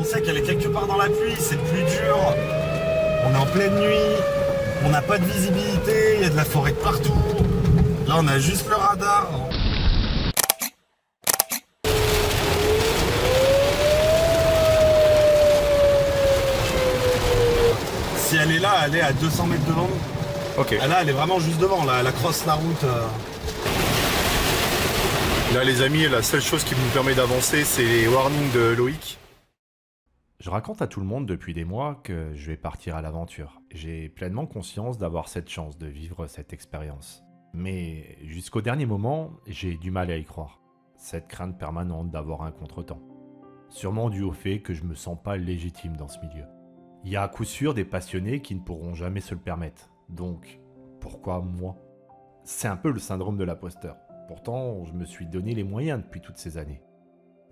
on sait qu'elle est quelque part dans la pluie, c'est plus dur. On est en pleine nuit, on n'a pas de visibilité, il y a de la forêt de partout. Là, on a juste le radar. Si elle est là, elle est à 200 mètres devant nous. Ok. Là, elle est vraiment juste devant, là, elle crosse la route. Là les amis, la seule chose qui nous permet d'avancer, c'est les warnings de Loïc. Je raconte à tout le monde depuis des mois que je vais partir à l'aventure. J'ai pleinement conscience d'avoir cette chance de vivre cette expérience. Mais jusqu'au dernier moment, j'ai du mal à y croire. Cette crainte permanente d'avoir un contretemps. Sûrement dû au fait que je me sens pas légitime dans ce milieu. Il y a à coup sûr des passionnés qui ne pourront jamais se le permettre. Donc, pourquoi moi? C'est un peu le syndrome de l'imposteur. Pourtant, je me suis donné les moyens depuis toutes ces années.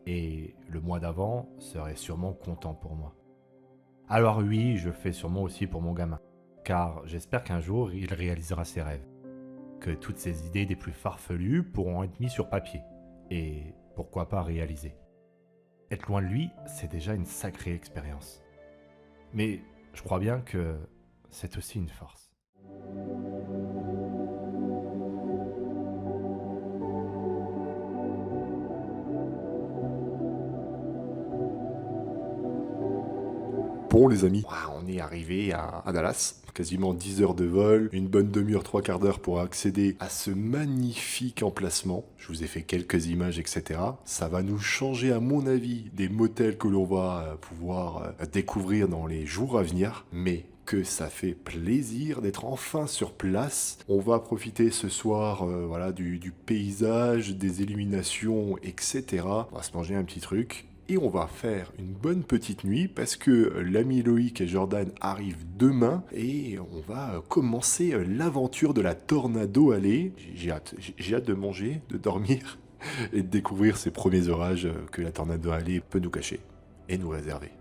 Et le mois d'avant serait sûrement content pour moi. Alors oui, je fais sûrement aussi pour mon gamin. Car j'espère qu'un jour, il réalisera ses rêves. Que toutes ses idées des plus farfelues pourront être mises sur papier. Et pourquoi pas réalisées. Être loin de lui, c'est déjà une sacrée expérience. Mais je crois bien que c'est aussi une force. Bon les amis, on est arrivé à Dallas, quasiment 10 heures de vol, une bonne demi-heure, 3/4 d'heure pour accéder à ce magnifique emplacement. Je vous ai fait quelques images, etc. Ça va nous changer à mon avis des motels que l'on va pouvoir découvrir dans les jours à venir, mais que ça fait plaisir d'être enfin sur place. On va profiter ce soir voilà, du paysage, des illuminations, etc. On va se manger un petit truc. Et on va faire une bonne petite nuit parce que l'ami Loïc et Jordan arrivent demain et on va commencer l'aventure de la Tornado Alley. J'ai hâte de manger, de dormir et de découvrir ces premiers orages que la Tornado Alley peut nous cacher et nous réserver.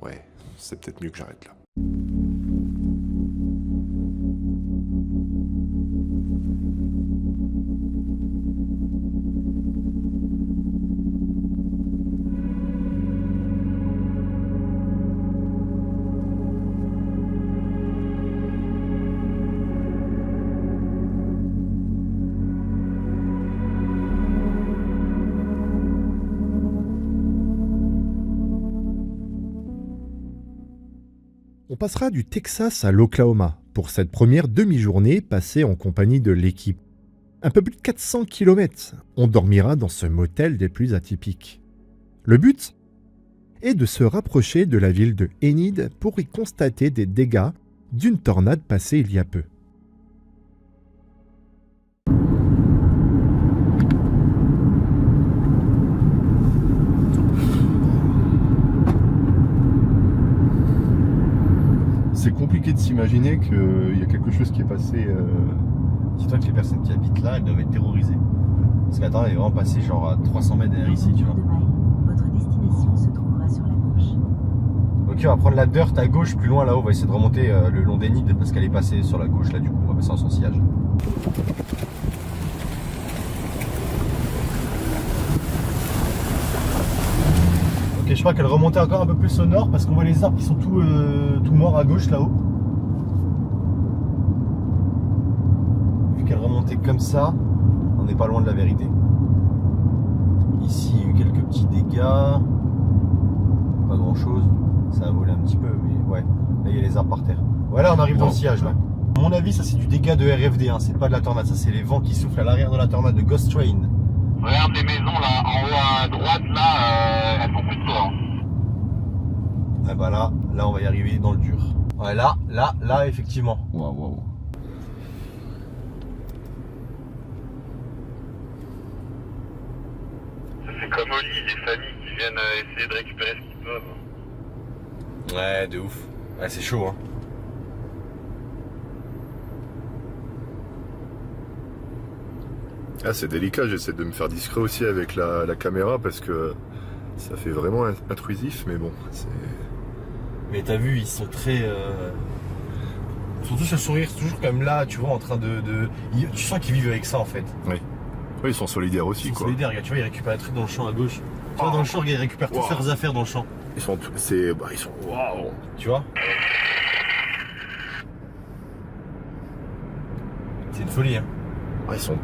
Ouais, c'est peut-être mieux que j'arrête là. On passera du Texas à l'Oklahoma pour cette première demi-journée passée en compagnie de l'équipe. Un peu plus de 400 km, on dormira dans ce motel des plus atypiques. Le but est de se rapprocher de la ville de Enid pour y constater des dégâts d'une tornade passée il y a peu. C'est compliqué de s'imaginer qu'il y a quelque chose qui est passé. Dis-toi que les personnes qui habitent là, elles doivent être terrorisées. Parce que la tornade est vraiment passée genre à 300 mètres derrière ici, tu vois. Votre destination se trouvera sur la gauche. Ok, on va prendre la dirt à gauche, plus loin là-haut. On va essayer de remonter le long des Nids parce qu'elle est passée sur la gauche là, du coup. On va passer en son sillage. Ok, je crois qu'elle remontait encore un peu plus au nord parce qu'on voit les arbres qui sont tout morts à gauche là-haut. Vu qu'elle remontait comme ça, on n'est pas loin de la vérité. Ici, il y a eu quelques petits dégâts. Pas grand chose. Ça a volé un petit peu, mais ouais. Là, il y a les arbres par terre. Voilà, on arrive dans le sillage là. À mon avis, ça c'est du dégât de RFD, hein. C'est pas de la tornade. Ça, c'est les vents qui soufflent à l'arrière de la tornade de Ghost Train. Regarde les maisons là, en haut à droite là, elles font plus de tour. Ah bah là, on va y arriver dans le dur. Ouais, là, effectivement. Waouh. C'est comme Oli, les familles qui viennent essayer de récupérer ce qu'ils peuvent. Ouais, de ouf. Ouais, c'est chaud, hein. Ah, c'est délicat, j'essaie de me faire discret aussi avec la caméra parce que ça fait vraiment intrusif, mais bon, c'est... Mais t'as vu, ils sont très... Ils sont tous à sourire, toujours comme là, tu vois, en train de... Tu sens qu'ils vivent avec ça, en fait. Oui, ils sont solidaires aussi, Ils sont quoi. solidaires, regarde, tu vois, ils récupèrent un truc dans le champ à gauche. Tu vois, dans le champ, regarde, ils récupèrent toutes leurs affaires dans le champ. Ils sont... ils sont... Waouh. Tu vois? C'est une folie, hein. Ah, ils sont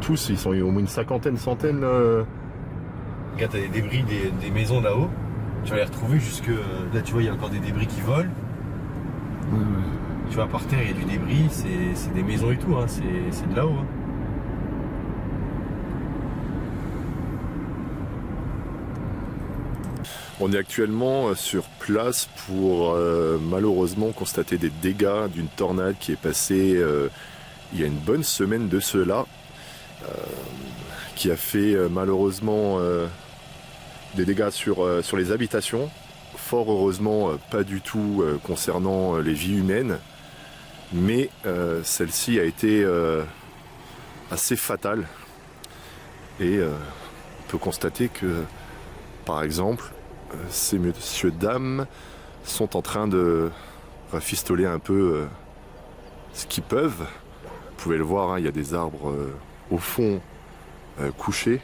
au moins une cinquantaine, centaine. Regarde, t'as des débris des maisons là-haut. Tu vas les retrouver jusque... Là, tu vois, il y a encore des débris qui volent. Tu vois, par terre, il y a du débris. C'est des maisons et tout, hein. C'est de là-haut, hein. On est actuellement sur place pour malheureusement constater des dégâts d'une tornade qui est passée il y a une bonne semaine de cela, qui a fait malheureusement des dégâts sur les habitations, fort heureusement pas du tout concernant les vies humaines, mais celle-ci a été assez fatale et on peut constater que par exemple ces messieurs dames sont en train de rafistoler un peu ce qu'ils peuvent. Vous pouvez le voir, hein, il y a des arbres au fond couchés.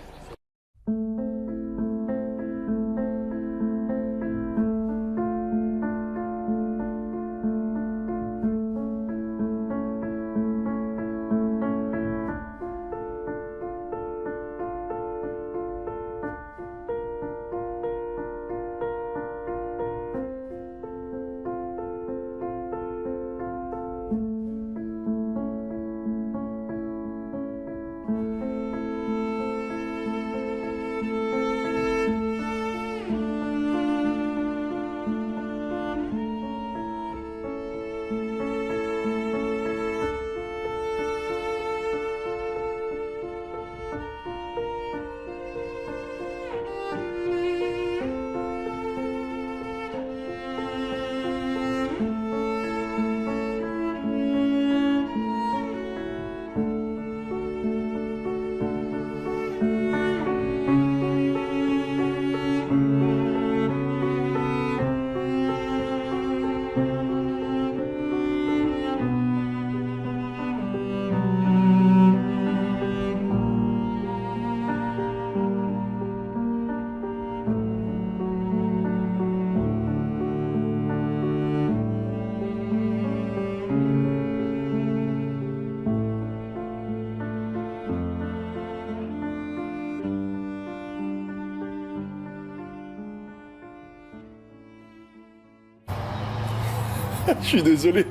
Je suis désolé.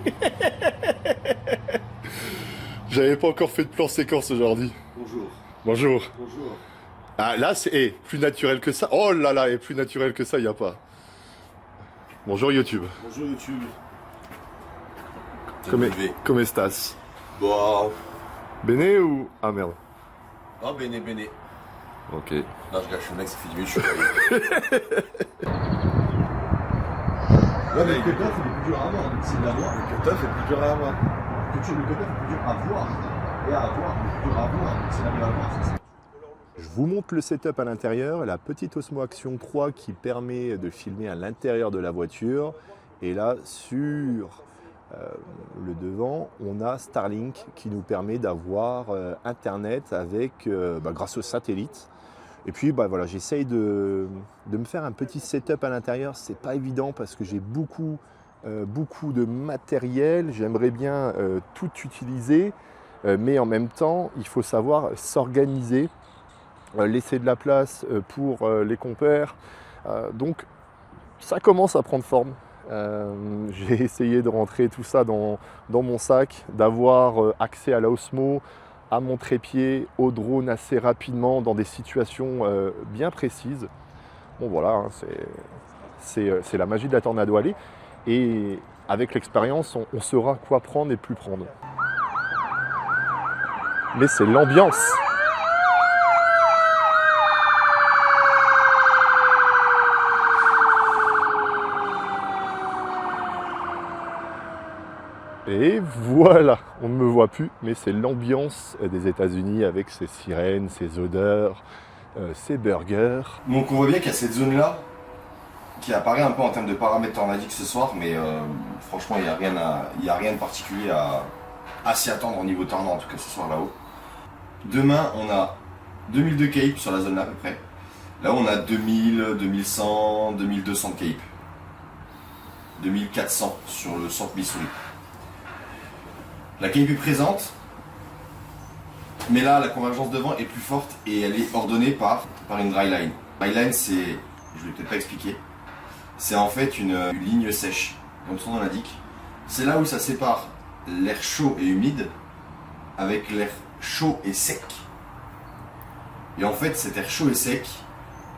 J'avais pas encore fait de plan séquence aujourd'hui. Bonjour. Bonjour. Bonjour. Ah là c'est plus naturel que ça. Oh là là, et plus naturel que ça, y a pas. Bonjour YouTube. Bonjour YouTube. Come estas? Bon. Bene ou... Ah merde. Oh, bene. Ok. Là, je gâche le mec, ça fait 10 minutes, je suis Ouais, mais le cutoff, il est plus dur à avoir, donc c'est de l'avoir. Le cutoff est plus dur à avoir. Le cutoff est plus dur à voir. Et à avoir, il est plus dur à voir. Donc c'est là qu'il va avoir, c'est ça. Je vous montre le setup à l'intérieur, la petite Osmo Action 3 qui permet de filmer à l'intérieur de la voiture. Et là, sur le devant, on a Starlink qui nous permet d'avoir Internet avec, grâce au satellite. Et puis voilà, j'essaye de me faire un petit setup à l'intérieur. C'est pas évident parce que j'ai beaucoup de matériel. J'aimerais bien tout utiliser, mais en même temps, il faut savoir s'organiser, laisser de la place pour les compères. Donc, ça commence à prendre forme. J'ai essayé de rentrer tout ça dans mon sac, d'avoir accès à la Osmo, à mon trépied, au drone assez rapidement dans des situations bien précises. Bon voilà, hein, c'est la magie de la Tornado Alley. Et avec l'expérience, on saura quoi prendre et plus prendre. Mais c'est l'ambiance. Et voilà, on ne me voit plus, mais c'est l'ambiance des États-Unis avec ses sirènes, ses odeurs, ses burgers. Donc on voit bien qu'il y a cette zone-là qui apparaît un peu en termes de paramètres tornadiques ce soir, mais franchement il n'y a rien de particulier à s'y attendre au niveau tornade, en tout cas ce soir là-haut. Demain on a 2002 capes sur la zone là à peu près. Là on a 2000, 2100, 2200 capes. 2400 sur le centre Missouri. La cape est présente, mais là la convergence de vent est plus forte et elle est ordonnée par une dry line. Dry line, c'est, je ne vais peut-être pas expliquer, c'est en fait une ligne sèche, comme son nom l'indique. C'est là où ça sépare l'air chaud et humide avec l'air chaud et sec. Et en fait, cet air chaud et sec,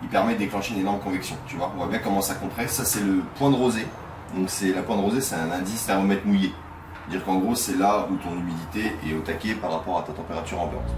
il permet de déclencher une énorme convection. Tu vois, on voit bien comment ça compresse. Ça, c'est le point de rosée. Donc, la pointe de rosée, c'est un indice thermomètre mouillé. C'est-à-dire qu'en gros, c'est là où ton humidité est au taquet par rapport à ta température ambiante.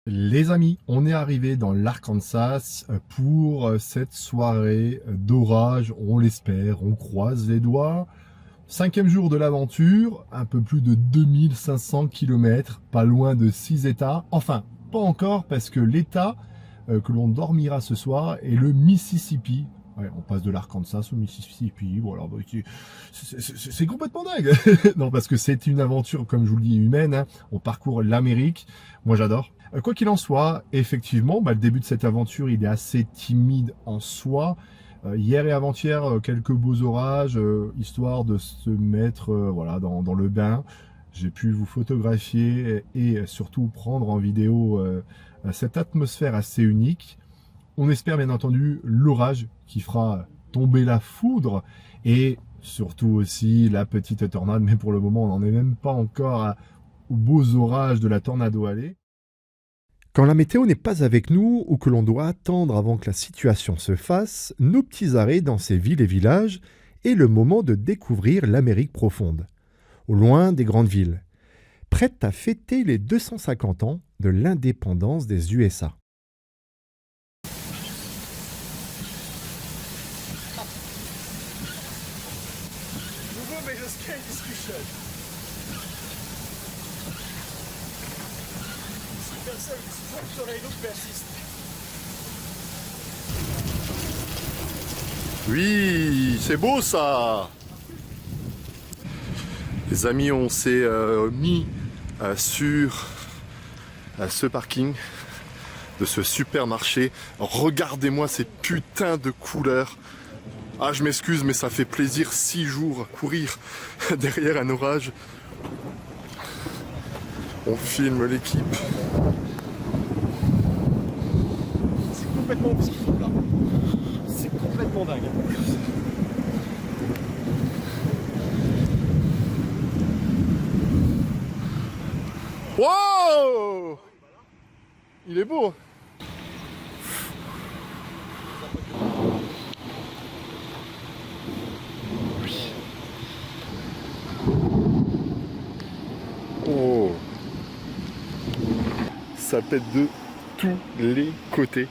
Les amis, on est arrivé dans l'Arkansas pour cette soirée d'orage, on l'espère, on croise les doigts. 5e jour de l'aventure, un peu plus de 2500 km, pas loin de 6 États. Enfin, pas encore parce que l'État que l'on dormira ce soir est le Mississippi. Ouais, on passe de l'Arkansas au Mississippi, voilà, c'est complètement dingue. Non, parce que c'est une aventure, comme je vous le dis, humaine, hein. On parcourt l'Amérique, moi j'adore. Quoi qu'il en soit, effectivement, le début de cette aventure, il est assez timide en soi. Hier et avant-hier, quelques beaux orages, histoire de se mettre voilà, dans le bain. J'ai pu vous photographier et surtout prendre en vidéo cette atmosphère assez unique. On espère bien entendu l'orage qui fera tomber la foudre et surtout aussi la petite tornade. Mais pour le moment, on n'en est même pas encore aux beaux orages de la Tornado Alley. Quand la météo n'est pas avec nous ou que l'on doit attendre avant que la situation se fasse, nos petits arrêts dans ces villes et villages est le moment de découvrir l'Amérique profonde, au loin des grandes villes, prête à fêter les 250 ans de l'indépendance des USA. Oui, c'est beau ça. Les amis, on s'est mis sur ce parking de ce supermarché. Regardez-moi ces putains de couleurs. Ah, je m'excuse, mais ça fait plaisir 6 jours à courir derrière un orage. On filme l'équipe. complètement ouf ce qu'ils font là. C'est complètement dingue. Wow! Il est beau. Oh! Ça pète de tous les côtés.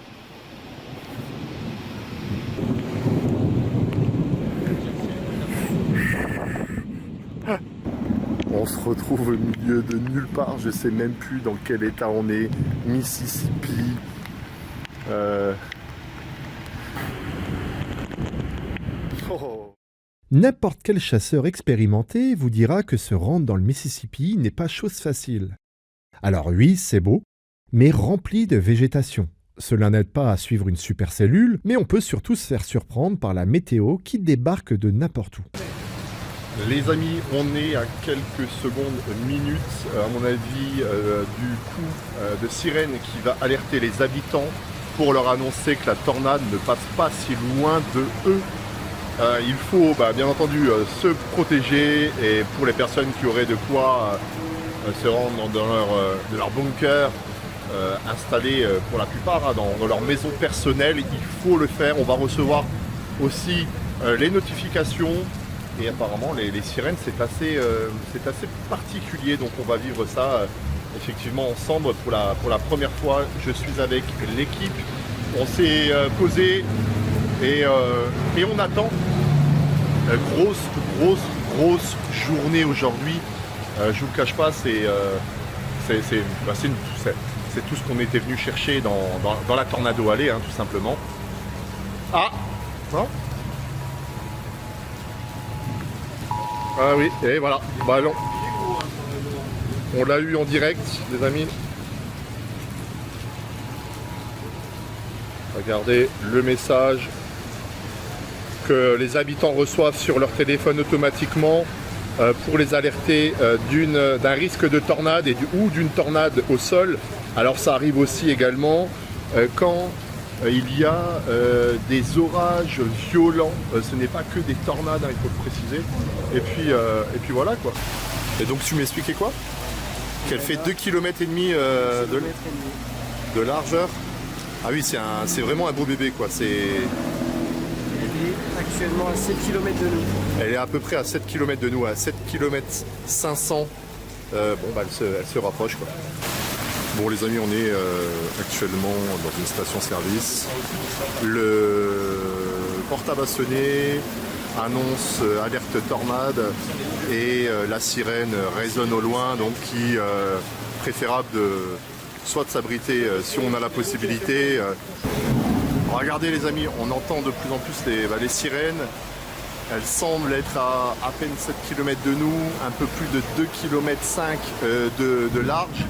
On se retrouve au milieu de nulle part, je sais même plus dans quel état on est. Mississippi. Oh. N'importe quel chasseur expérimenté vous dira que se rendre dans le Mississippi n'est pas chose facile. Alors oui, c'est beau, mais rempli de végétation. Cela n'aide pas à suivre une supercellule, mais on peut surtout se faire surprendre par la météo qui débarque de n'importe où. Les amis, on est à quelques secondes, minutes, à mon avis, du coup de sirène qui va alerter les habitants pour leur annoncer que la tornade ne passe pas si loin de eux. Il faut bien entendu se protéger, et pour les personnes qui auraient de quoi se rendre dans leur bunker, installés pour la plupart dans leur maison personnelle, il faut le faire. On va recevoir aussi les notifications. Et apparemment les sirènes c'est assez particulier, donc on va vivre ça effectivement ensemble pour la première fois. Je suis avec l'équipe, on s'est posé et on attend. Grosse journée aujourd'hui. Je vous le cache pas, c'est tout ce qu'on était venu chercher dans la Tornado Alley, tout simplement. Ah non. Ah oui, et voilà, ballon. On l'a eu en direct, les amis. Regardez le message que les habitants reçoivent sur leur téléphone automatiquement pour les alerter d'un risque de tornade ou d'une tornade au sol. Alors ça arrive aussi également quand il y a des orages violents. Ce n'est pas que des tornades, il faut le préciser. Et puis voilà quoi. Et donc tu m'expliquais quoi? Qu'elle fait 2,5 km de largeur. Ah oui, c'est vraiment un beau bébé quoi. Elle est actuellement à 7 km de nous. Elle est à peu près à 7 km de nous, à 7 km 500. Elle se rapproche quoi. Bon les amis, on est actuellement dans une station-service. Le portable a sonné, annonce alerte tornade, et la sirène résonne au loin, donc préférable soit de s'abriter si on a la possibilité. Regardez les amis, on entend de plus en plus les sirènes. Elles semblent être à peine 7 km de nous, un peu plus de 2,5 km de large.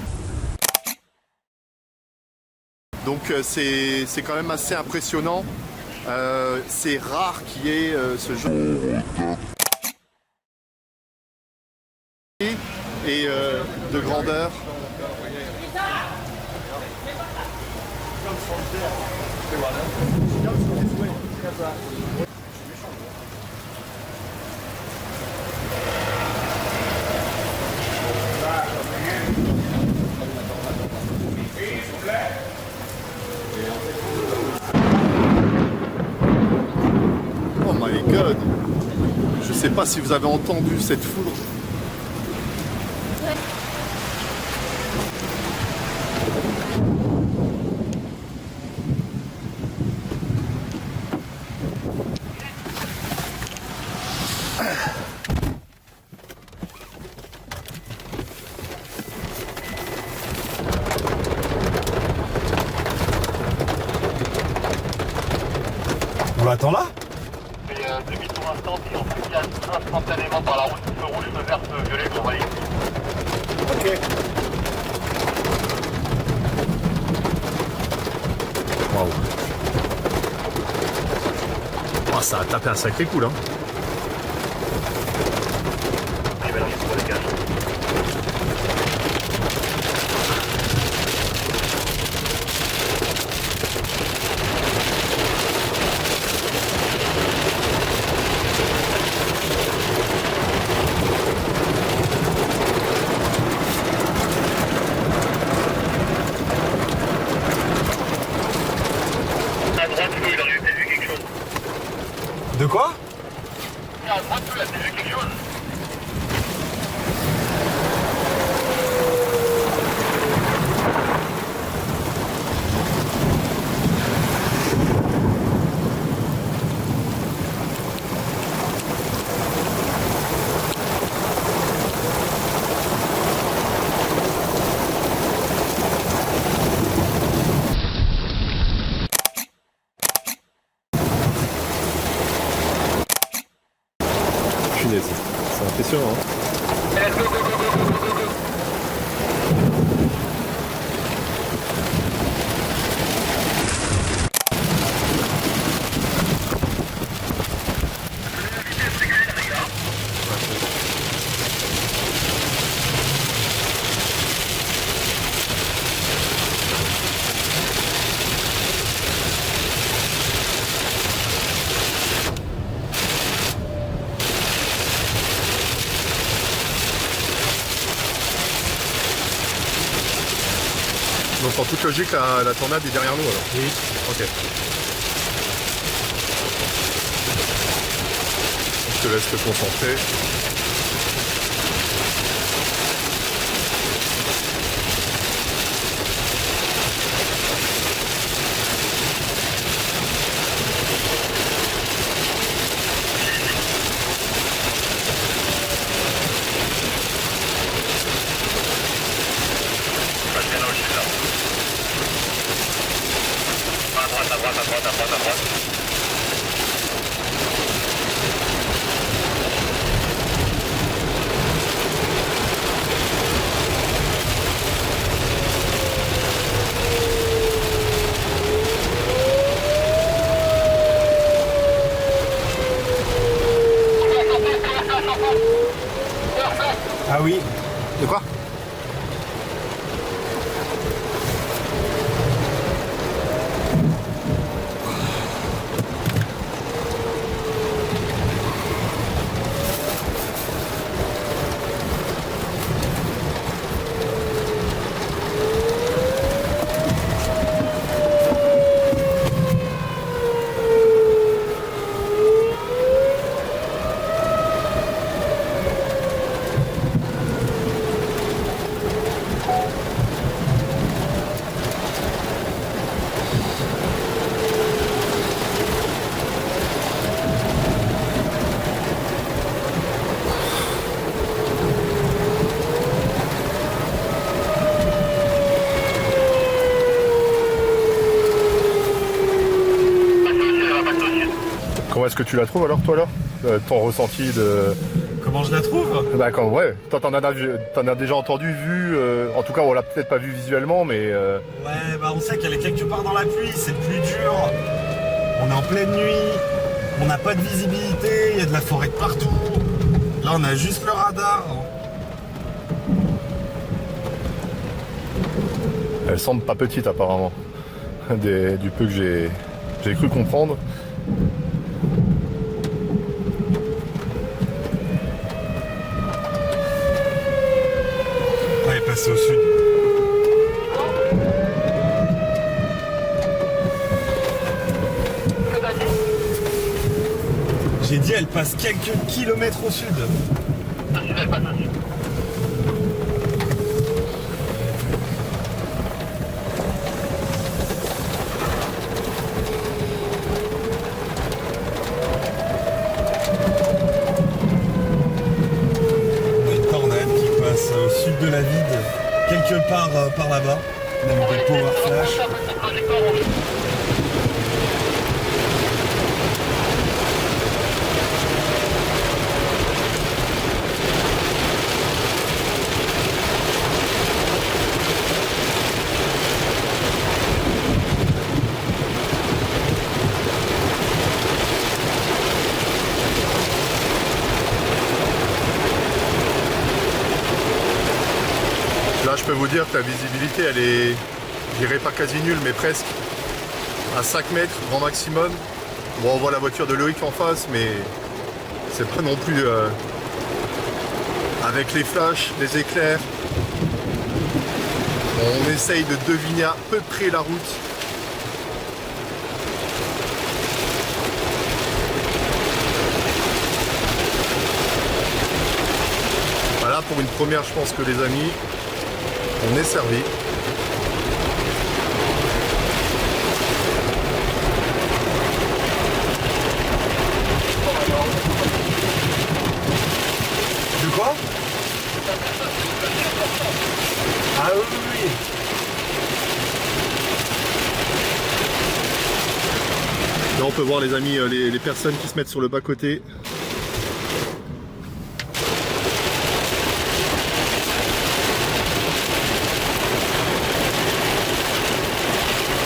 Donc c'est quand même assez impressionnant. C'est rare qu'il y ait ce genre et de grandeur. Oh my god! Je sais pas si vous avez entendu cette foudre. On l'attend là? Demi-tour instant, puis on se casse instantanément par la route, feu rouge, feu vert, feu violet pour valider. Ok. Waouh. Oh, ça a tapé un sacré coup là. Et maintenant, il faut les gaz. droite, il a vu quelque chose. De quoi? À droite, il a vu quelque chose. Punaise, c'est impressionnant. Hein. Donc en toute logique, la tornade est derrière nous alors. Oui. Ok. Je te laisse te concentrer. À droite. Ah oui. De quoi? Comment est-ce que tu la trouves alors, toi, là ton ressenti de... Comment je la trouve? Bah, ouais, toi, t'en as déjà entendu, vu, en tout cas, on l'a peut-être pas vu visuellement, mais... Ouais, bah on sait qu'elle est quelque part dans la pluie, c'est plus dur. On est en pleine nuit, on n'a pas de visibilité, il y a de la forêt de partout. Là, on a juste le radar. Elle semble pas petite, apparemment, du peu que j'ai cru comprendre. Elle est passée au sud. J'ai dit, elle passe quelques kilomètres au sud. Au sud de la vide, quelque part par là-bas, même des power flash. Là, je peux vous dire que la visibilité, elle est, je dirais pas quasi nulle, mais presque. À 5 mètres, grand maximum. Bon, on voit la voiture de Loïc en face, mais c'est pas non plus... avec les flashs, les éclairs, on essaye de deviner à peu près la route. première, je pense que les amis, on est servi. De quoi? Ah oui, oui, oui. Là, on peut voir les amis, les personnes qui se mettent sur le bas-côté.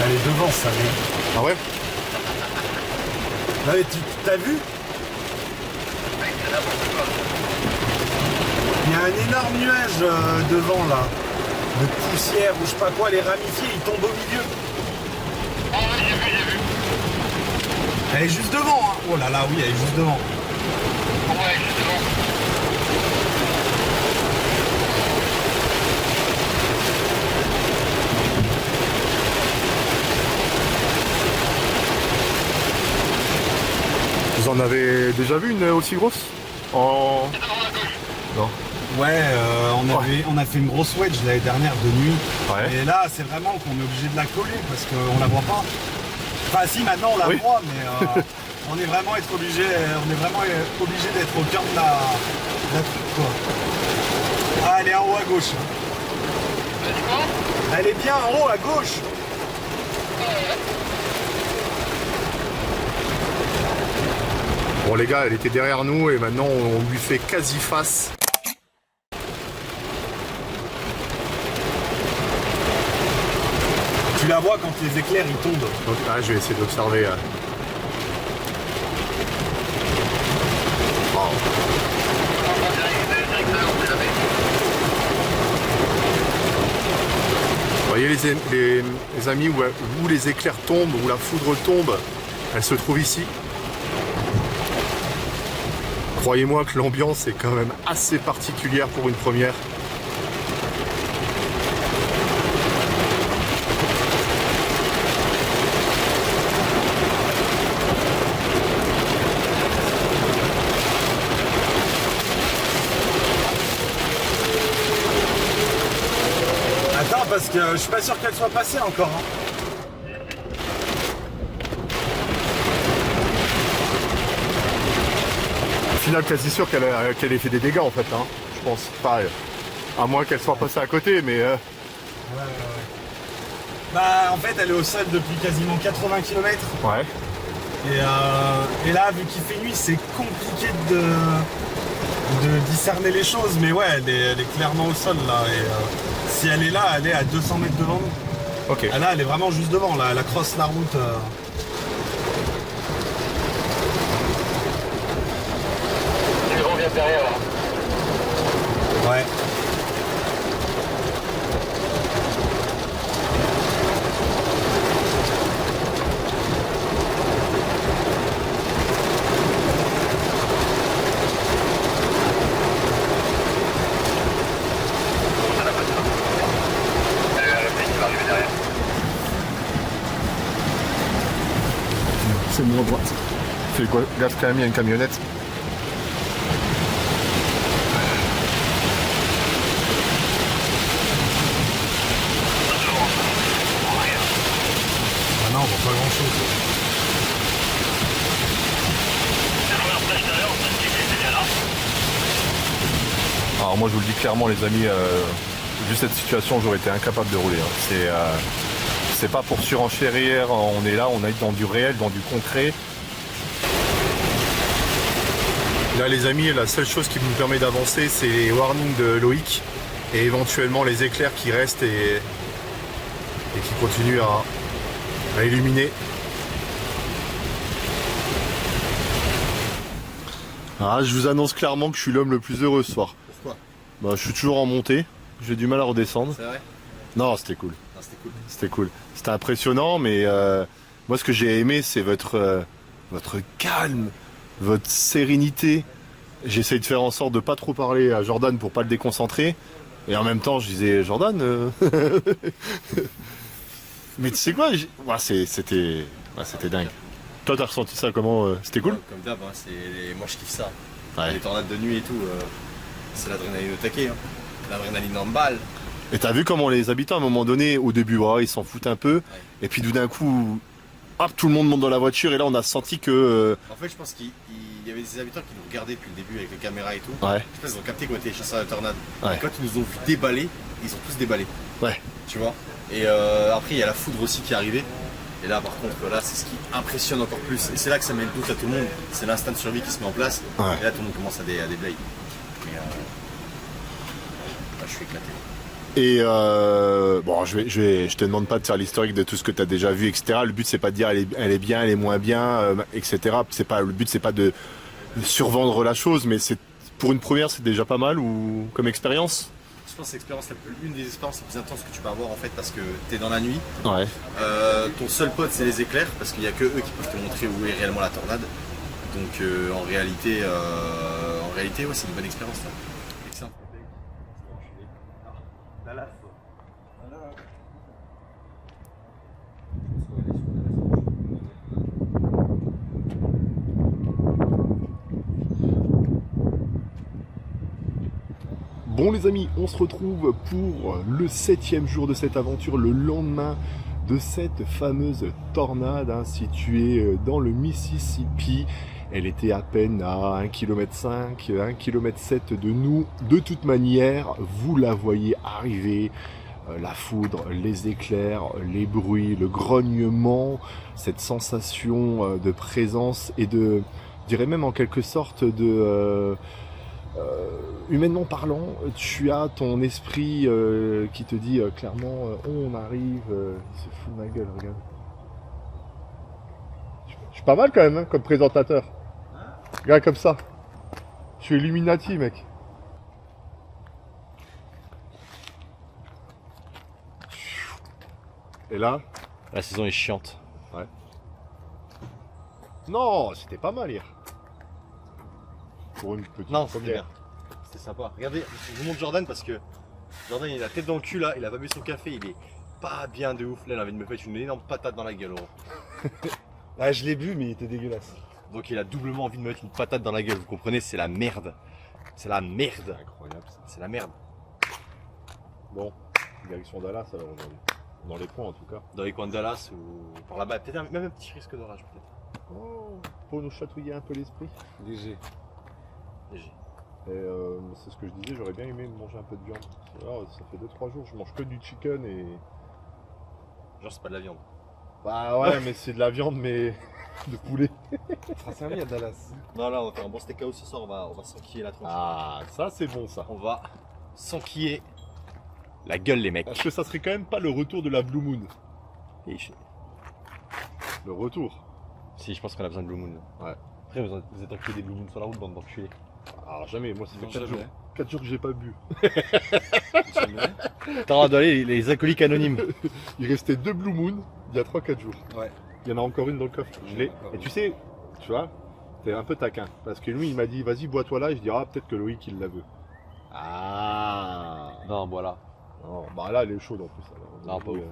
Elle est devant, ça. Mais... Ah ouais? Non, mais tu t'as vu? Il y a un énorme nuage devant là, de poussière ou je sais pas quoi, les ramifiés, ils tombent au milieu. Ah ouais, j'ai vu. Elle est juste devant, hein. Oh là là, oui, elle est juste devant. Ouais, justement. Vous en avez déjà vu une aussi grosse? En... Non. Ouais, on a fait une grosse wedge l'année dernière de nuit. Ouais. Et là, c'est vraiment qu'on est obligé de la coller parce qu'on la voit pas. Enfin, si, maintenant on la Oui. voit, mais on est vraiment obligé d'être au cœur de la truc, quoi. Ah, elle est en haut à gauche. Elle est bien en haut à gauche. Bon les gars, elle était derrière nous et maintenant on lui fait quasi face. Tu la vois quand les éclairs ils tombent. Donc, ah, je vais essayer d'observer. Wow. Vous voyez les amis, où les éclairs tombent, où la foudre tombe, elle se trouve ici. Croyez-moi que l'ambiance est quand même assez particulière pour une première. Attends, parce que je suis pas sûr qu'elle soit passée encore. Hein. Au final, quasi sûr qu'elle ait fait des dégâts en fait, hein, je pense. Pareil. À moins qu'elle soit passée à côté, mais... Ouais. Bah, en fait, elle est au sol depuis quasiment 80 km. Ouais. Et là, vu qu'il fait nuit, c'est compliqué de discerner les choses. Mais ouais, elle est clairement au sol là. Et si elle est là, elle est à 200 mètres devant nous. Ok. Et là, elle est vraiment juste devant. Là, elle crosse la route. Tu reviens derrière là. Ouais. C'est moi à droite. Fais quoi? Gaffe quand même, il y a une camionnette. Ah non, on voit pas grand chose. Alors moi je vous le dis clairement les amis, vu cette situation j'aurais été incapable de rouler. Hein. C'est pas pour surenchérir, on est là, on est dans du réel, dans du concret. Là les amis, la seule chose qui nous permet d'avancer c'est les warnings de Loïc et éventuellement les éclairs qui restent et qui continuent à illuminer. Ah, je vous annonce clairement que je suis l'homme le plus heureux ce soir. Pourquoi? Bah, je suis toujours en montée, j'ai du mal à redescendre. C'est vrai? Non, c'était cool. Non, c'était cool. C'était cool. C'était impressionnant, mais moi ce que j'ai aimé c'est votre calme, votre sérénité. J'essaye de faire en sorte de pas trop parler à Jordan pour pas le déconcentrer. Et en même temps je disais Jordan mais tu sais quoi, c'était dingue. Toi t'as ressenti ça comment? C'était cool? Comme d'hab, hein, moi je kiffe ça. Ouais. Les tornades de nuit et tout, c'est l'adrénaline au taquet. Hein. l'adrénaline emballe. Et t'as vu comment les habitants, à un moment donné, au début, ils s'en foutent un peu. Et puis, d'un coup, hop, tout le monde monte dans la voiture. Et là, on a senti que... En fait, je pense qu'il y avait des habitants qui nous regardaient depuis le début avec les caméras et tout. Ouais. Je pense qu'ils ont capté qu'on était des chasseurs de tornades. Ouais. Et quand ils nous ont vu déballer, ils ont tous déballé. Ouais. Tu vois. Et après, il y a la foudre aussi qui est arrivée. Et là, par contre, là, c'est ce qui impressionne encore plus. Et c'est là que ça met le doute à tout le monde. C'est l'instinct de survie qui se met en place. Ouais. Et là, tout le monde commence à déblayer. Mais là, je suis éclaté. Et bon, je te demande pas de faire l'historique de tout ce que tu as déjà vu, etc. Le but c'est pas de dire elle est bien, elle est moins bien, etc. Le but c'est pas de survendre la chose, mais c'est pour une première c'est déjà pas mal ou comme expérience. Je pense que c'est une des expériences les plus intenses que tu peux avoir en fait parce que tu es dans la nuit. Ouais. Ton seul pote c'est les éclairs parce qu'il n'y a que eux qui peuvent te montrer où est réellement la tornade. Donc en réalité ouais, c'est une bonne expérience là. Excellent. Bon les amis, on se retrouve pour le 7e jour de cette aventure, le lendemain de cette fameuse tornade située dans le Mississippi. Elle était à peine à 1,5 km, 1,7 km de nous. De toute manière, vous la voyez arriver. La foudre, les éclairs, les bruits, le grognement, cette sensation de présence et de, je dirais même en quelque sorte de... humainement parlant, tu as ton esprit qui te dit clairement on arrive, il se fout de ma gueule, regarde. Je suis pas mal quand même hein, comme présentateur. Regarde comme ça. Je suis Illuminati mec. Et là, La saison est chiante. ouais. Non, c'était pas mal hier. Pour une petite Non, c'était première. bien. C'était sympa. Regardez, je vous montre Jordan parce que Jordan il a la tête dans le cul là, il a pas bu son café, il est pas bien de ouf. Là, il a envie de me faire une énorme patate dans la gueule. Ah, je l'ai bu, mais il était dégueulasse. Donc il a doublement envie de me mettre une patate dans la gueule, vous comprenez, c'est la merde. C'est la merde. Incroyable ça. C'est la merde. Bon, direction Dallas alors aujourd'hui. Dans les points en tout cas. Dans les coins de Dallas ou par là-bas, peut-être même un petit risque d'orage peut-être. Oh, pour nous chatouiller un peu l'esprit. Léger. Et c'est ce que je disais, j'aurais bien aimé manger un peu de viande. Alors, ça fait 2-3 jours, je mange que du chicken et... Genre c'est pas de la viande. Bah ouais, mais c'est de la viande, mais de poulet. Ça sera servi à Dallas. Non là on va faire un bon steakhouse ce soir, on va s'enquiller la tronche. Ah, ça c'est bon ça. On va s'enquiller la gueule les mecs. Est-ce que ça serait quand même pas le retour de la Blue Moon? Et Le retour. si je pense qu'on a besoin de Blue Moon. Ouais. Après vous êtes enculés des Blue Moon sur la route, bande d'enculés. Alors jamais, moi ça fait Non, 4 jours. jamais. 4 jours que j'ai pas bu. T'as d'aller les alcooliques anonymes. Il restait 2 Blue Moon il y a 3-4 jours. Ouais. Il y en a encore une dans le coffre. Je l'ai. D'accord. Et tu sais, tu vois, t'es un peu taquin. Parce que lui il m'a dit vas-y bois-toi là et je dis ah peut-être que Loïc il la veut. Ah. Non voilà. Non, bah là elle est chaude en plus. Alors, Non, pas ouf.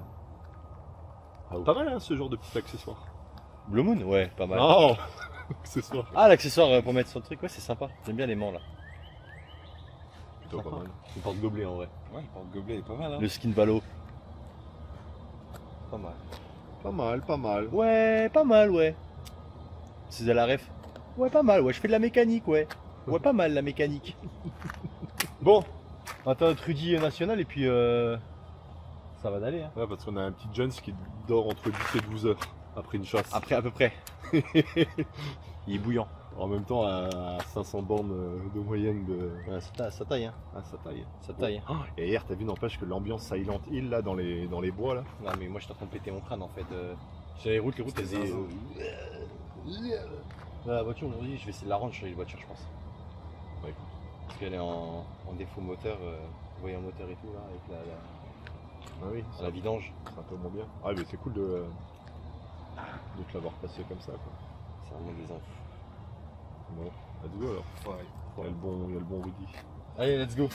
Ah, pas mal hein, ce genre de petit accessoire. Blue Moon ouais pas mal. Non accessoire. Ah l'accessoire pour mettre sur le truc, ouais c'est sympa. J'aime bien les mains là. Plutôt pas mal. Le porte-gobelet en vrai. Ouais, le porte-gobelet est pas mal. Hein. Le skin ballot. Pas mal. Pas mal, pas mal. Ouais, pas mal, ouais. C'est de la ref. Ouais, pas mal, ouais. Je fais de la mécanique, ouais. Ouais, pas mal la mécanique. Bon, on attend notre Rudy national et puis ça va d'aller. Hein. Ouais, parce qu'on a un petit Jones qui dort entre 10 et 12 heures après une chasse. Après, à peu près. Il est bouillant. En même temps, à 500 bornes de moyenne de... Ouais, ça taille, hein. Ah, ça taille. Ça taille. Oh, et hier, t'as vu, n'empêche que l'ambiance Silent Hill, là, dans les bois, là. Non, mais moi, je suis en train de péter mon crâne en fait. Sur les routes, elles étaient. La voiture aujourd'hui, je vais essayer de la rendre sur les voitures, je pense. Ouais, écoute. Parce qu'elle est en défaut moteur, voyant moteur et tout, là, avec Ah oui, la vidange. c'est un peu moins bien. Ah, mais c'est cool de te l'avoir passé comme ça, quoi. C'est vraiment des infos. Bon, let's go alors. Ouais. Il y a le bon Rudy. Allez, let's go.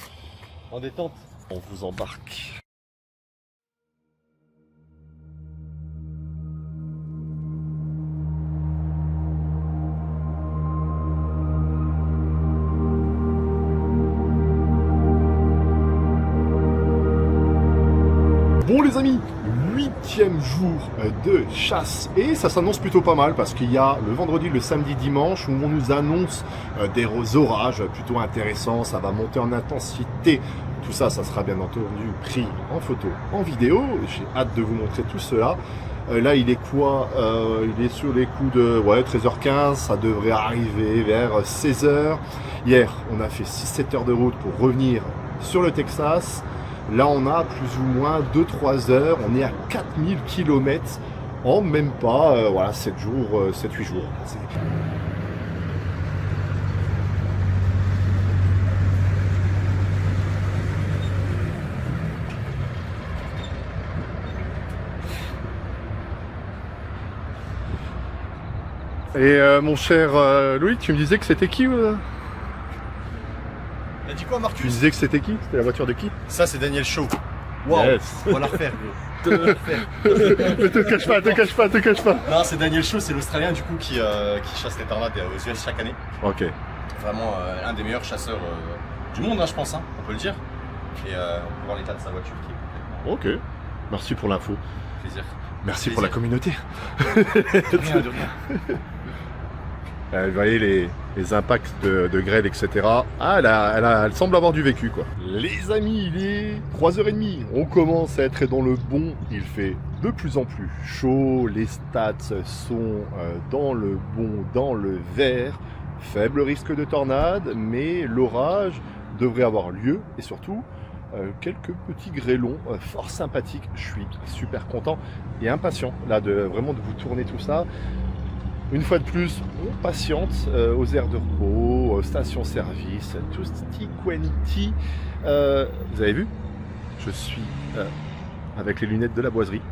En détente. On vous embarque. 10e jour de chasse et ça s'annonce plutôt pas mal parce qu'il y a le vendredi, le samedi, dimanche où on nous annonce des orages plutôt intéressants, ça va monter en intensité. Tout ça, ça sera bien entendu pris en photo, en vidéo. J'ai hâte de vous montrer tout cela. Là, il est quoi? Il est sur les coups de 13h15, ça devrait arriver vers 16h. Hier, on a fait 6-7 heures de route pour revenir sur le Texas. Là, on a plus ou moins 2-3 heures. On est à 4000 km en même pas 7 jours, 7-8 jours. Et mon cher Loïc, tu me disais que c'était qui T'as dit quoi, Marcus? Tu disais que c'était qui? C'était la voiture de qui? Ça, c'est Daniel Shaw. Wow, Yes. on va la refaire, gros. Ne te cache pas, te cache pas, te cache pas. Non, c'est Daniel Shaw, c'est l'Australien du coup qui chasse les tornades aux US chaque année. Ok. Vraiment un des meilleurs chasseurs du monde, hein, je pense, hein, on peut le dire. Et on peut voir l'état de sa voiture qui est complètement Ok. Merci pour l'info. plaisir. Merci pour la communauté. De rien, de rien. Vous voyez les impacts de grêle, etc. Ah, elle semble avoir du vécu, quoi. Les amis, il est 3h30. On commence à être dans le bon. Il fait de plus en plus chaud. Les stats sont dans le bon, dans le vert. Faible risque de tornade, mais l'orage devrait avoir lieu. Et surtout, quelques petits grêlons fort sympathiques. Je suis super content et impatient là vraiment de vous tourner tout ça. Une fois de plus, on patiente aux aires de repos, aux stations-service, tout petit quanti. Vous avez vu? Je suis avec les lunettes de la boiserie.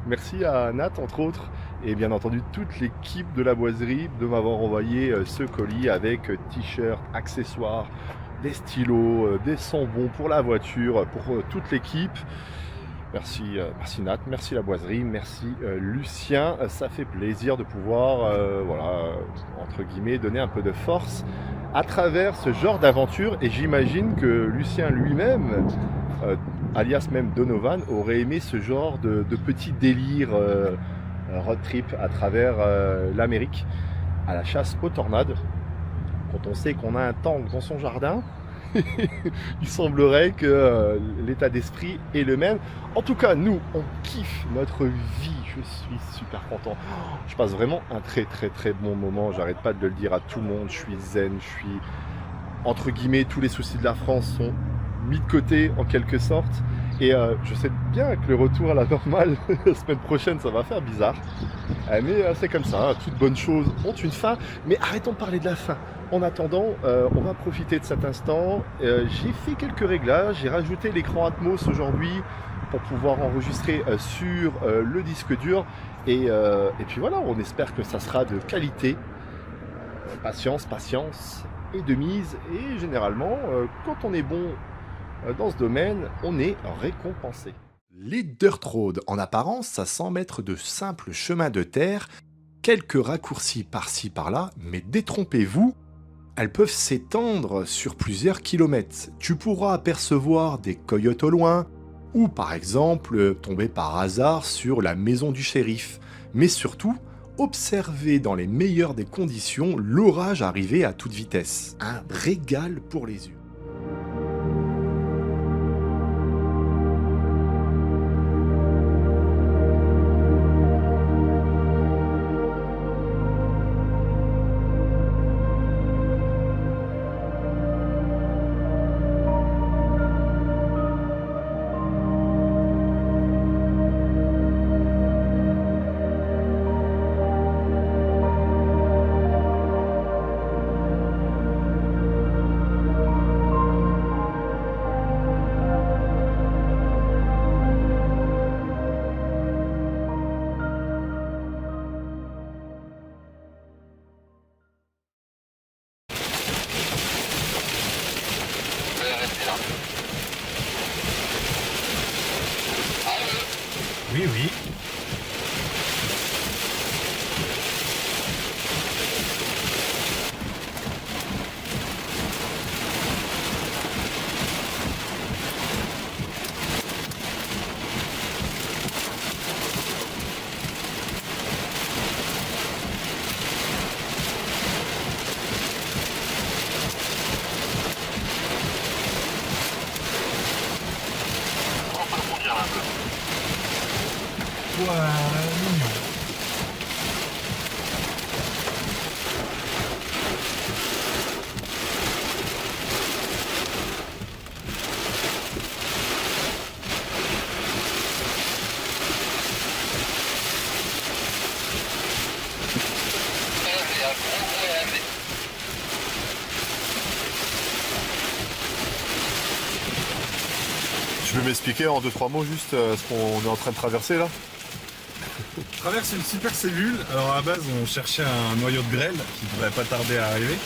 Merci à Nat, entre autres, et bien entendu toute l'équipe de la boiserie de m'avoir envoyé ce colis avec t-shirt, accessoires, des stylos, des sambons pour la voiture, pour toute l'équipe. Merci, merci Nat, merci la boiserie, merci Lucien. Ça fait plaisir de pouvoir, entre guillemets, donner un peu de force à travers ce genre d'aventure. Et j'imagine que Lucien lui-même, alias même Donovan, aurait aimé ce genre de petit délire road trip à travers l'Amérique, à la chasse aux tornades. Quand on sait qu'on a un tank dans son jardin, il semblerait que l'état d'esprit est le même. En tout cas, nous, on kiffe notre vie. Je suis super content. Je passe vraiment un très très très bon moment. J'arrête pas de le dire à tout le monde. Je suis zen, je suis entre guillemets, tous les soucis de la France sont mis de côté en quelque sorte. Et je sais bien que le retour à la normale la semaine prochaine, ça va faire bizarre. Mais c'est comme ça, toutes bonnes choses ont une fin. Mais arrêtons de parler de la fin. En attendant, on va profiter de cet instant. J'ai fait quelques réglages, j'ai rajouté l'écran Atmos aujourd'hui pour pouvoir enregistrer sur le disque dur. Et puis voilà, on espère que ça sera de qualité. Patience, patience et de mise. Et généralement, quand on est bon dans ce domaine, on est récompensé. Les dirt roads, en apparence, ça semble être de simples chemins de terre, quelques raccourcis par-ci par-là, mais détrompez-vous, elles peuvent s'étendre sur plusieurs kilomètres. Tu pourras apercevoir des coyotes au loin, ou par exemple tomber par hasard sur la maison du shérif. Mais surtout, observer dans les meilleures des conditions l'orage arriver à toute vitesse. Un régal pour les yeux. Tu peux m'expliquer en 2-3 mots juste ce qu'on est en train de traverser là? On traverse une super cellule. Alors à la base, on cherchait un noyau de grêle qui devrait pas tarder à arriver.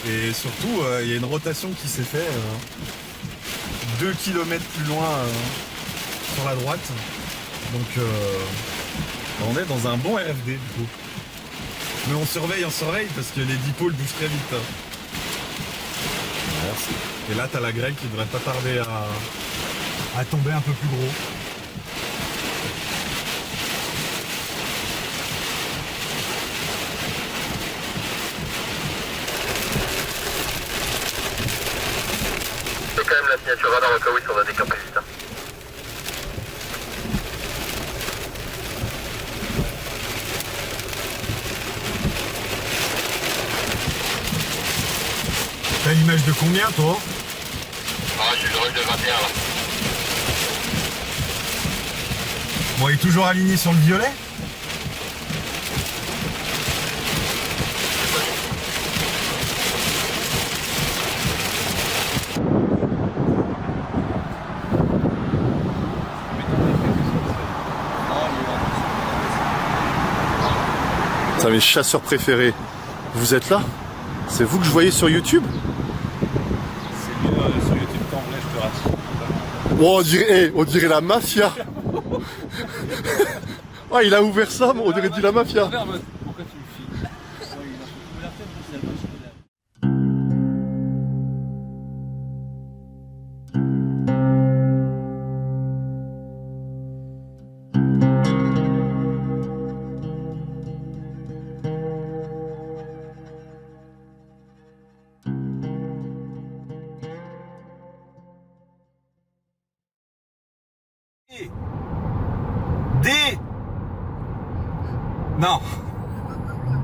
Et surtout, il y a une rotation qui s'est fait 2 km plus loin sur la droite. Donc on est dans un bon RFD du coup. Mais on surveille parce que les dipôles bougent très vite. Merci. Et là, t'as la grêle qui devrait pas tarder à tomber un peu plus gros. C'est quand même la signature radar au cas où on va décamper vite. T'as l'image de combien toi? Ah, j'ai le rôle de 21 là. Bon, il est toujours aligné sur le violet? Ça, mes chasseurs préférés. Vous êtes là? C'est vous que je voyais sur YouTube? C'est mieux sur YouTube qu'en vrai, je te rassure. Oh, on dirait la mafia. Ah, il a ouvert ça, on dirait dit la mafia. Pourquoi tu me filmes? D. Non.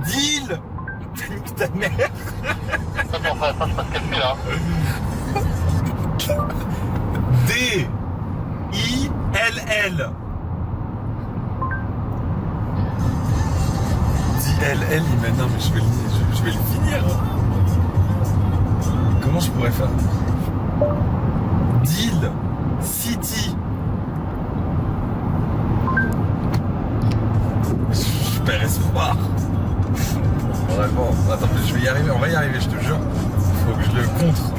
Deal. Nique ta mère. Ça, c'est enfin, ça, je sais pas ce qu'elle fait là. D. I. L. L. D-L-L, il m'a... Non mais je vais le finir. Comment je pourrais faire? Deal. City. Je perds espoir. Vraiment. Attends, je vais y arriver, on va y arriver, je te jure. Faut que je le contre.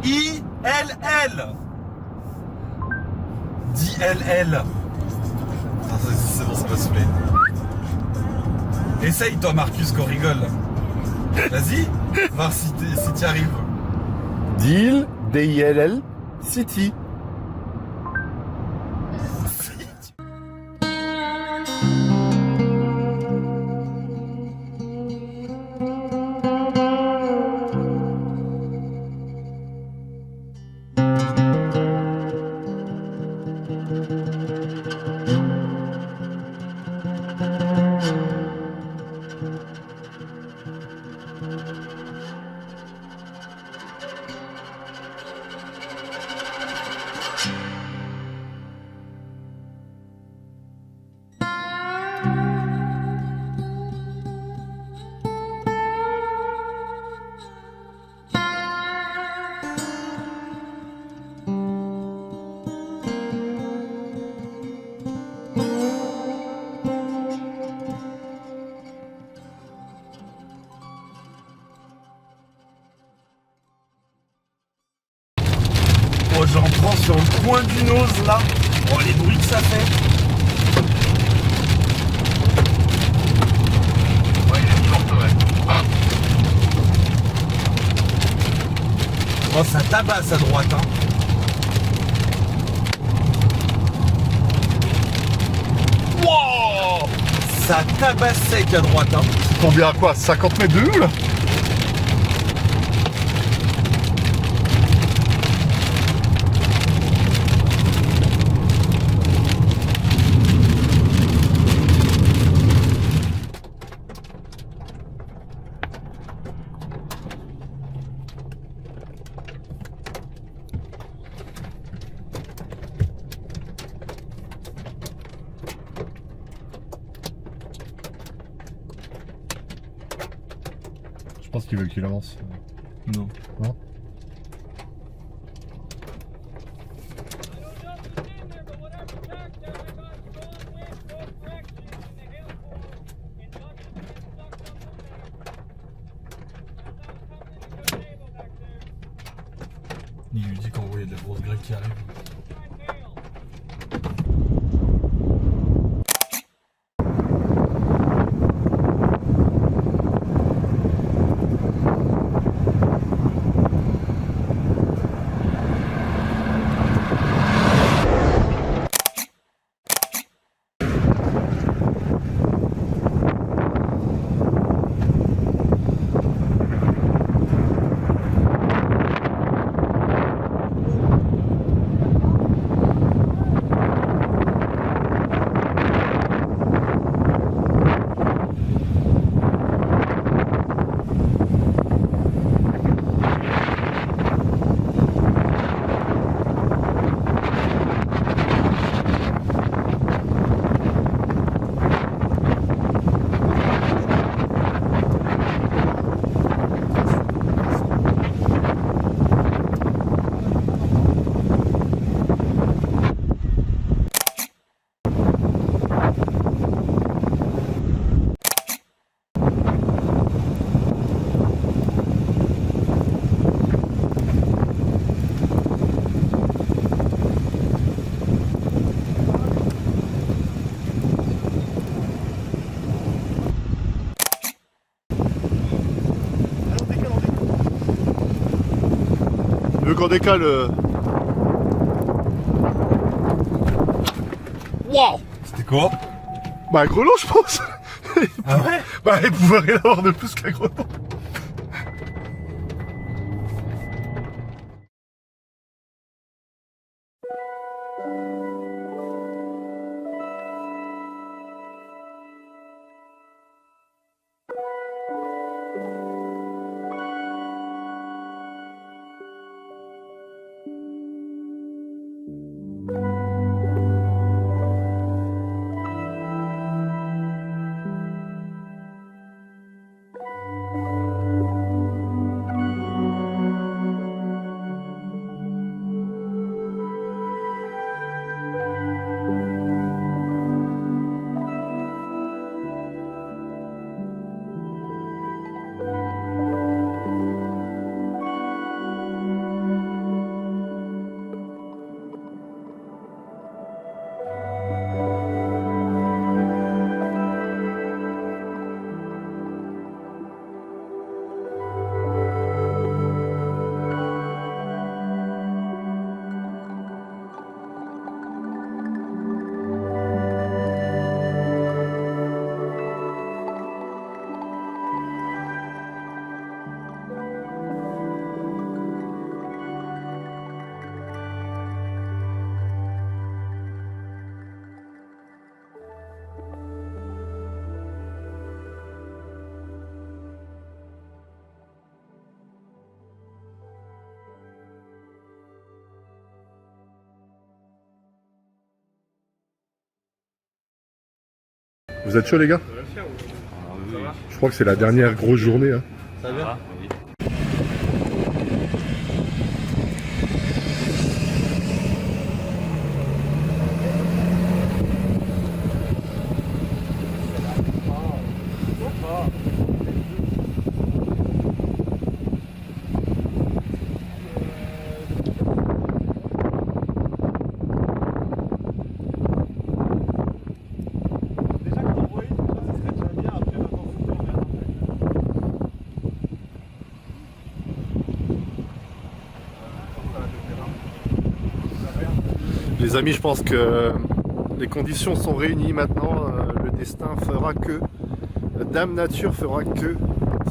D-I-L-L. D-L-L. C'est bon, ça va souffler. Essaye toi Marcus qu'on rigole. Vas-y, voir si t'y arrives. Deal, D-I-L-L, City. Oh, j'en prends sur le coin du nose là. Oh, les bruits que ça fait. Ouais, il est forte, ouais. Ah. Oh, ça tabasse à droite, hein. Wow, ça tabasse sec à droite, hein. Tombé à quoi? 50 mètres de nous là? Je pense qu'ils veulent qu'il avance. Non. Non? Il lui dit qu'en gros il y a de la grosse grêle qui arrive. Le qu'on décale. Waouh! C'était quoi? Bah, un grelot, je pense! Ah ouais? Bah, il pouvait rien avoir de plus qu'un grelot. Vous êtes chaud les gars? Je crois que c'est la dernière grosse journée. Hein. Ça va bien? Les amis, je pense que les conditions sont réunies maintenant. Le destin fera que, Dame Nature fera que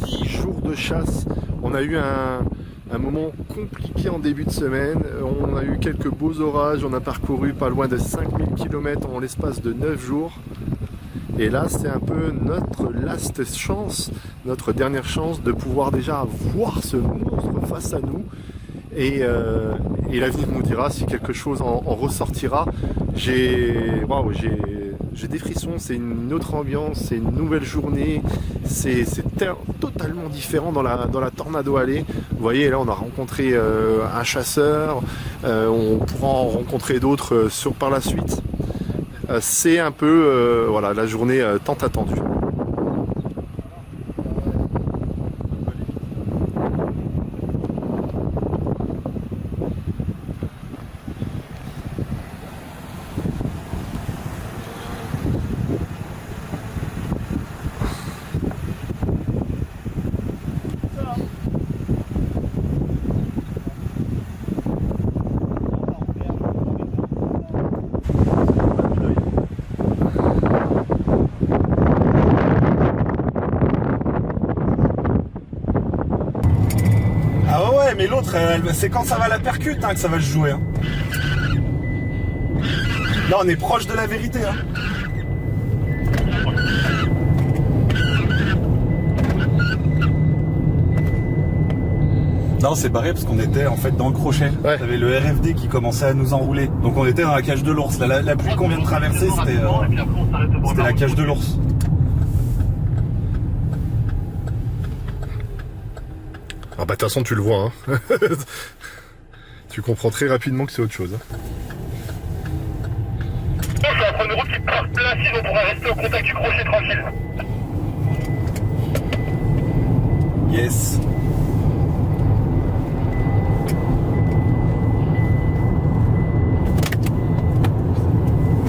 10 jours de chasse. On a eu un moment compliqué en début de semaine. On a eu quelques beaux orages. On a parcouru pas loin de 5000 km en l'espace de 9 jours. Et là, c'est un peu notre last chance, notre dernière chance de pouvoir déjà voir ce monstre face à nous. Et l'avenir nous dira si quelque chose en ressortira. J'ai des frissons, c'est une autre ambiance, c'est une nouvelle journée, c'est totalement différent dans la Tornado Alley. Vous voyez, là on a rencontré un chasseur, on pourra en rencontrer d'autres par la suite. C'est un peu voilà, la journée tant attendue. Ouais, mais l'autre, c'est quand ça va la percute que ça va se jouer. Hein. Là, on est proche de la vérité. Hein. Non, c'est barré parce qu'on était en fait dans le crochet. Ouais. T'avais le RFD qui commençait à nous enrouler. Donc on était dans la cage de l'ours. La pluie qu'on vient de traverser, c'était la cage de l'ours. Ah bah de toute façon tu le vois, hein. Tu comprends très rapidement que c'est autre chose. Hein. C'est un point de route qui part plein sud, on pourrait rester au contact du crochet tranquille. Yes.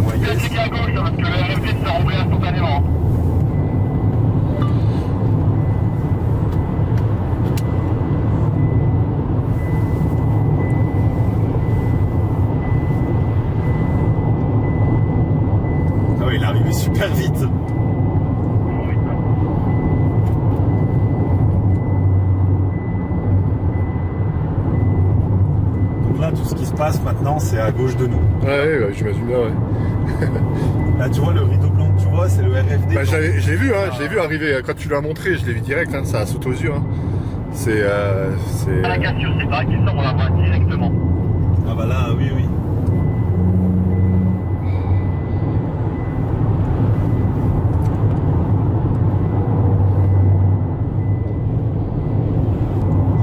Ouais, yes. C'est à gauche, parce que le RFD s'est enroulé instantanément. Ah ouais, il est arrivé super vite. Donc là, tout ce qui se passe maintenant, c'est à gauche de nous. Ouais, j'imagine bien, ouais. Là, tu vois le rideau blanc que tu vois, c'est le RFD. Bah, je l'ai vu, hein, je l'ai vu arriver. Quand tu l'as montré, je l'ai vu direct, hein, ça a sauté aux yeux. Hein. C'est. À la cassure, c'est pareil qu'il sort, on la voit directement. Ah bah là, oui, oui.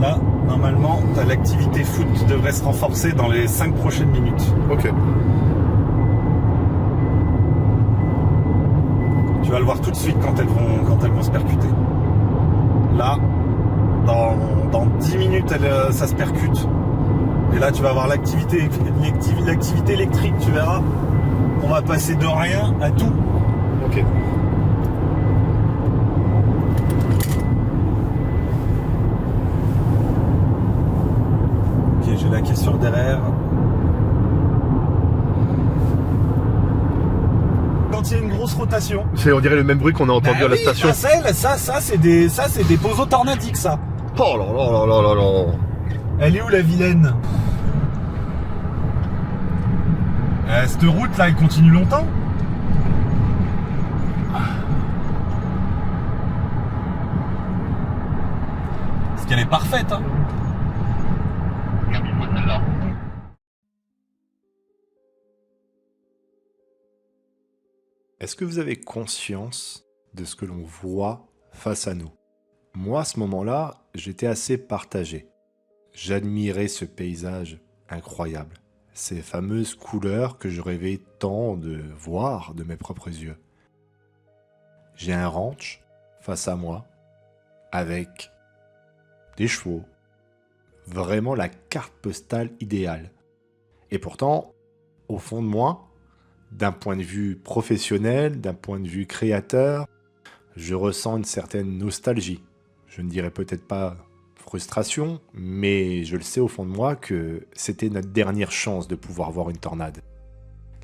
Là, normalement, l'activité foot devrait se renforcer dans les 5 prochaines minutes. Ok. Tu vas le voir tout de suite quand elles vont se percuter. Là, dans 10 minutes, ça se percute. Et là, tu vas avoir l'activité électrique, tu verras. On va passer de rien à tout. Ok. Ok, j'ai la cassure derrière. Quand il y a une grosse rotation. On dirait le même bruit qu'on a entendu Bah à la oui, station. Ça, c'est des poseaux tornadiques, ça. Oh là là là là là là. Elle est où la vilaine? Cette route là, elle continue longtemps? Parce qu'elle est parfaite, hein. Comme il faut celle-là. Est-ce que vous avez conscience de ce que l'on voit face à nous? Moi, à ce moment-là, j'étais assez partagé. J'admirais ce paysage incroyable, ces fameuses couleurs que je rêvais tant de voir de mes propres yeux. J'ai un ranch face à moi, avec des chevaux, vraiment la carte postale idéale. Et pourtant, au fond de moi, d'un point de vue professionnel, d'un point de vue créateur, je ressens une certaine nostalgie. Je ne dirais peut-être pas frustration, mais je le sais au fond de moi que c'était notre dernière chance de pouvoir voir une tornade.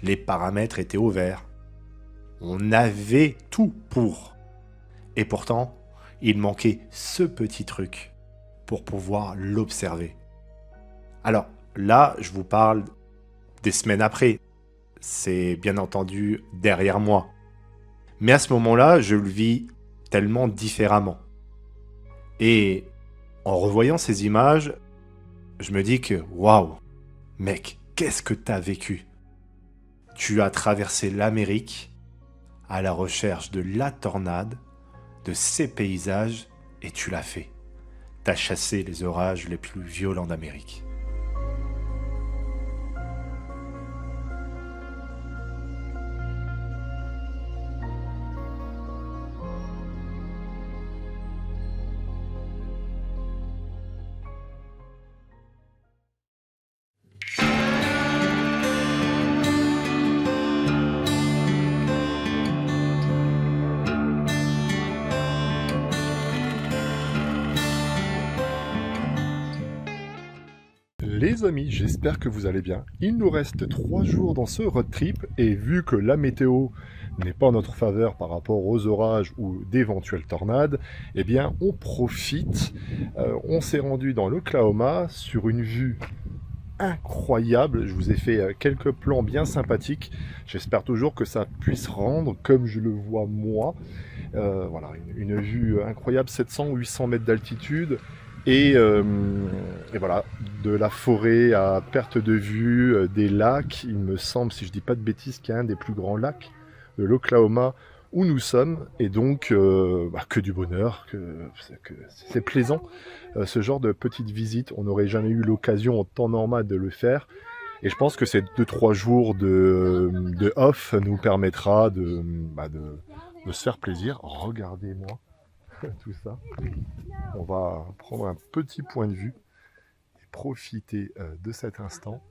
Les paramètres étaient au vert. On avait tout pour. Et pourtant, il manquait ce petit truc pour pouvoir l'observer. Alors là, je vous parle des semaines après. C'est bien entendu derrière moi. Mais à ce moment-là, je le vis tellement différemment. Et en revoyant ces images, je me dis que waouh, mec, qu'est-ce que t'as vécu? Tu as traversé l'Amérique à la recherche de la tornade, de ces paysages, et tu l'as fait. T'as chassé les orages les plus violents d'Amérique. Les amis, j'espère que vous allez bien. Il nous reste 3 jours dans ce road trip et vu que la météo n'est pas en notre faveur par rapport aux orages ou d'éventuelles tornades, eh bien on profite. On s'est rendu dans l'Oklahoma sur une vue incroyable. Je vous ai fait quelques plans bien sympathiques. J'espère toujours que ça puisse rendre comme je le vois moi. Voilà, une vue incroyable, 700 ou 800 mètres d'altitude. Et voilà, de la forêt à perte de vue, des lacs. Il me semble, si je dis pas de bêtises, qu'il y a un des plus grands lacs de l'Oklahoma où nous sommes. Et donc, que du bonheur, que c'est plaisant. Ce genre de petite visite, on n'aurait jamais eu l'occasion en temps normal de le faire. Et je pense que ces 2-3 jours de off nous permettra de se faire plaisir. Regardez-moi tout ça. On va prendre un petit point de vue et profiter de cet instant.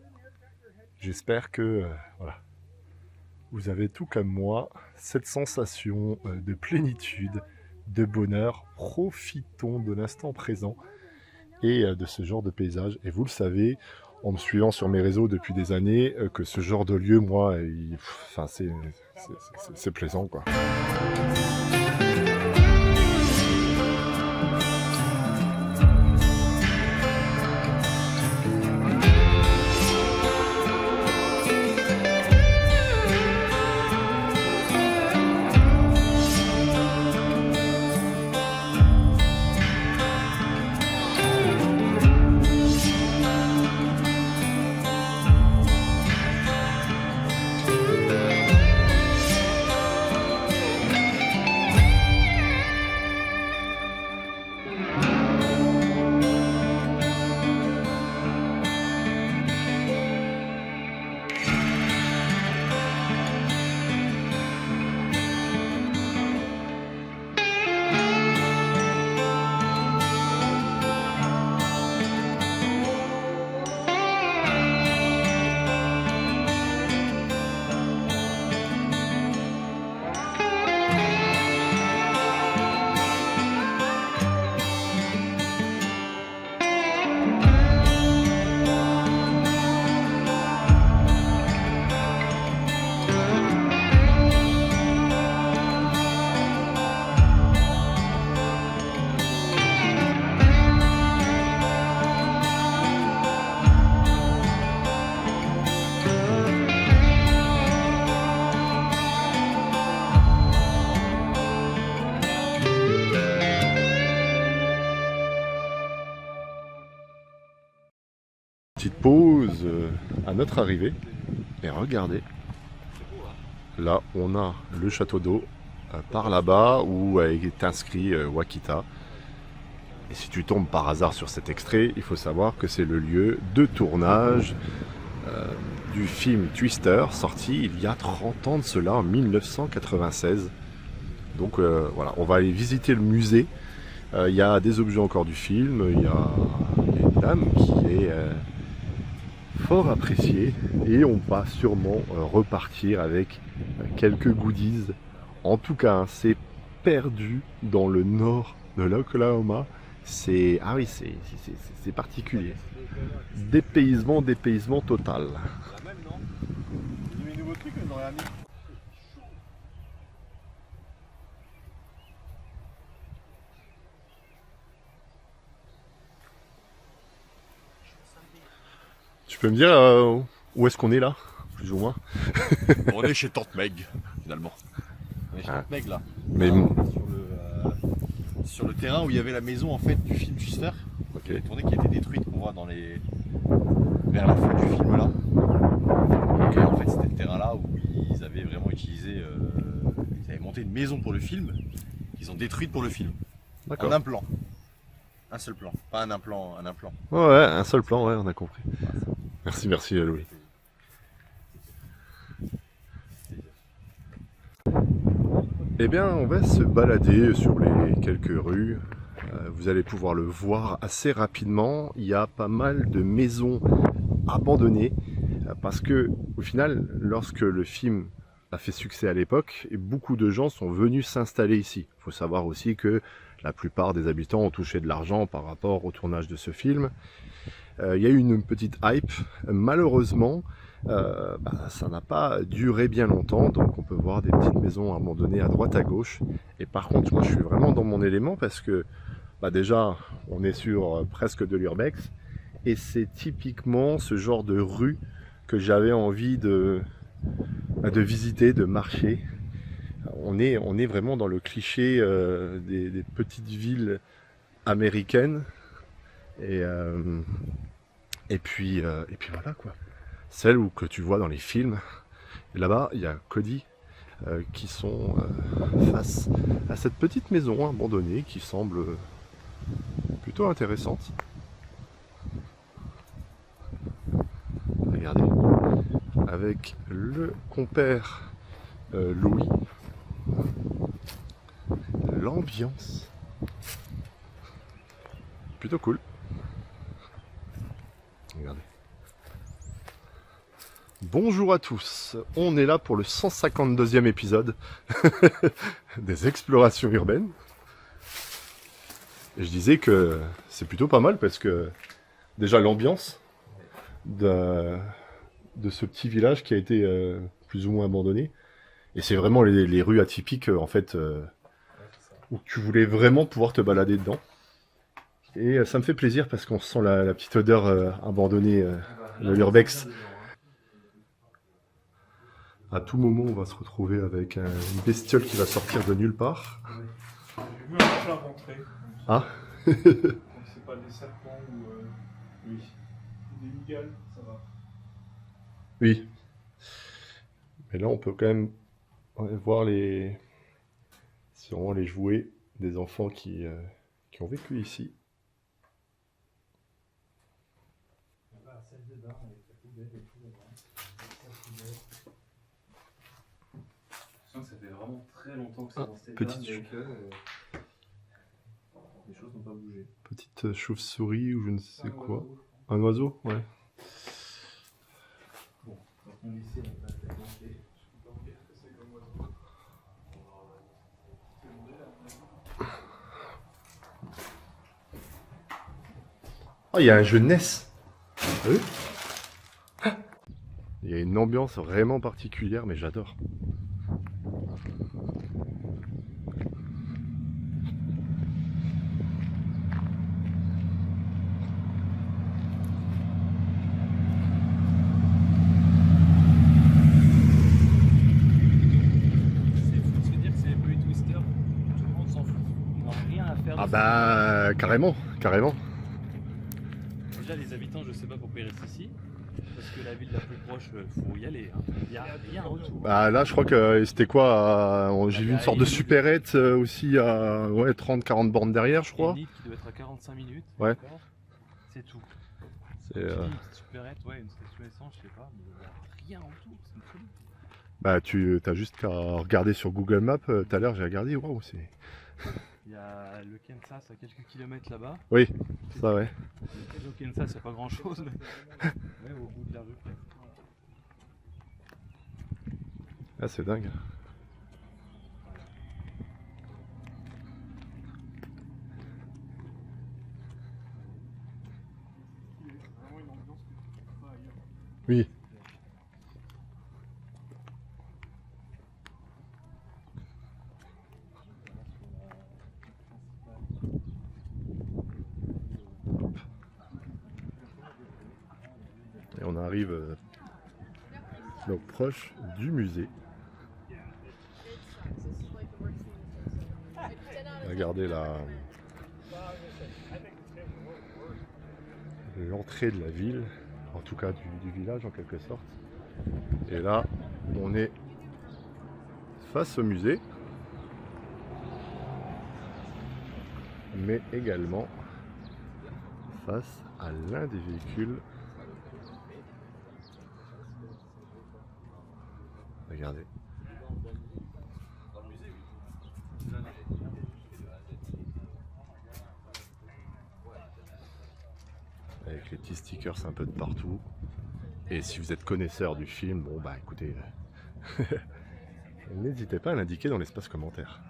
J'espère que voilà, vous avez tout comme moi cette sensation de plénitude, de bonheur. Profitons de l'instant présent et de ce genre de paysage. Et vous le savez, en me suivant sur mes réseaux depuis des années, que ce genre de lieu, moi, c'est plaisant, quoi. Petite pause à notre arrivée et regardez, là on a le château d'eau par là-bas où est inscrit Wakita. Et si tu tombes par hasard sur cet extrait, il faut savoir que c'est le lieu de tournage du film Twister, sorti il y a 30 ans de cela, en 1996. Donc voilà, on va aller visiter le musée. Il y a des objets encore du film, il y a une dame qui est fort appréciée et on va sûrement repartir avec quelques goodies. En tout cas, c'est perdu dans le nord de l'Oklahoma. C'est particulier. Dépaysement total. Tu peux me dire où est-ce qu'on est là, plus ou moins? On est chez Tante Meg, finalement. On est chez Tante Meg là. Mais là, on est sur le terrain où il y avait la maison en fait du film Twister, qui a tourné, qui a été détruite, qu'on voit vers la fin du film là. Et en fait c'était le terrain là où ils avaient vraiment utilisé, ils avaient monté une maison pour le film, qu'ils ont détruite pour le film. D'accord. En un plan. Un seul plan, pas un implant, un implant. Ouais, un seul plan, ouais, on a compris. Merci Louis. Eh bien, on va se balader sur les quelques rues. Vous allez pouvoir le voir assez rapidement. Il y a pas mal de maisons abandonnées parce que, au final, lorsque le film a fait succès à l'époque, beaucoup de gens sont venus s'installer ici. Il faut savoir aussi que la plupart des habitants ont touché de l'argent par rapport au tournage de ce film. Il y a eu une petite hype. Malheureusement, ça n'a pas duré bien longtemps, donc on peut voir des petites maisons abandonnées à droite à gauche. Et par contre, moi je suis vraiment dans mon élément parce que déjà on est sur presque de l'urbex et c'est typiquement ce genre de rue que j'avais envie de visiter, de marcher. On est vraiment dans le cliché des petites villes américaines et puis voilà quoi. Celles que tu vois dans les films. Et là-bas, il y a Cody qui sont face à cette petite maison abandonnée qui semble plutôt intéressante. Regardez, avec le compère Louis, l'ambiance plutôt cool. Regardez. Bonjour à tous, on est là pour le 152e épisode des explorations urbaines. Et je disais que c'est plutôt pas mal parce que déjà l'ambiance de ce petit village qui a été plus ou moins abandonné. Et c'est vraiment les rues atypiques en fait où tu voulais vraiment pouvoir te balader dedans. Et ça me fait plaisir parce qu'on sent la petite odeur abandonnée de l'urbex. À tout moment, on va se retrouver avec une bestiole qui va sortir de nulle part. J'ai vu un chat rentrer. Ah. C'est pas des serpents ou... Oui. Des migales, ça va. Oui. Mais là, on peut quand même voir sûrement les jouets des enfants qui ont vécu ici. Ça fait vraiment très longtemps que c'est dans cet état, petite les choses n'ont pas bougé. Petite chauve-souris ou je ne sais quoi. Un oiseau, ouais. Bon, quand on est ici, on va peut-être manquer. Je peux pas vous dire que c'est comme oiseau. Oh, il y a un jeu de NES. T'as vu ? Il y a une ambiance vraiment particulière, mais j'adore. Ah bah carrément, carrément. Déjà les habitants, je sais pas pourquoi ils restent ici, parce que la ville la plus proche, faut y aller. Hein. Il y a rien en retour. Bah là je crois que c'était quoi, j'ai vu une sorte de supérette aussi à 30-40 bornes derrière je crois. Une ligne qui doit être à 45 minutes. Ouais. C'est tout. C'est une petite supérette, ouais, une station essence, je sais pas, mais il y a rien en tout, c'est une folie. Bah tu as juste qu'à regarder sur Google Maps, tout à l'heure j'ai regardé, waouh c'est... Il y a le Kansas à quelques kilomètres là-bas. Oui, ça ouais. Le Kansas, c'est pas grand chose, mais ouais, au bout de la rue. Ah c'est dingue. Oui. Et on arrive donc proche du musée. Regardez l'entrée de la ville, en tout cas du village en quelque sorte. Et là, on est face au musée, mais également face à l'un des véhicules. Regardez. Avec les petits stickers un peu de partout. Et si vous êtes connaisseur du film, bon bah écoutez, n'hésitez pas à l'indiquer dans l'espace commentaire.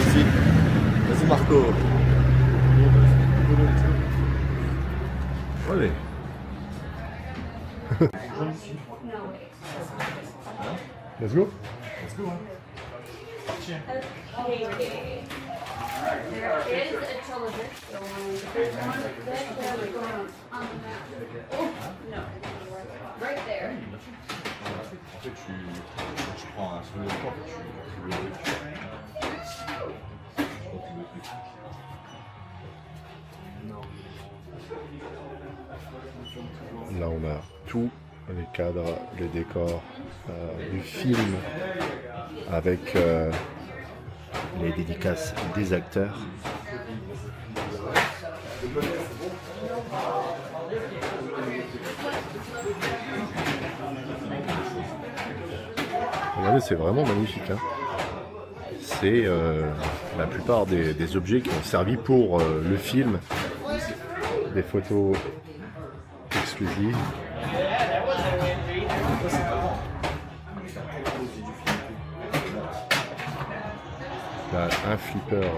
Vas-y Marco. Allez. Let's go. En fait, tu prends un souvenir de toi, tu le Là, on a tous les cadres, les décors du film avec les dédicaces des acteurs. Regardez, c'est vraiment magnifique. Hein. C'est la plupart des objets qui ont servi pour le film, des photos exclusives. Là, un flipper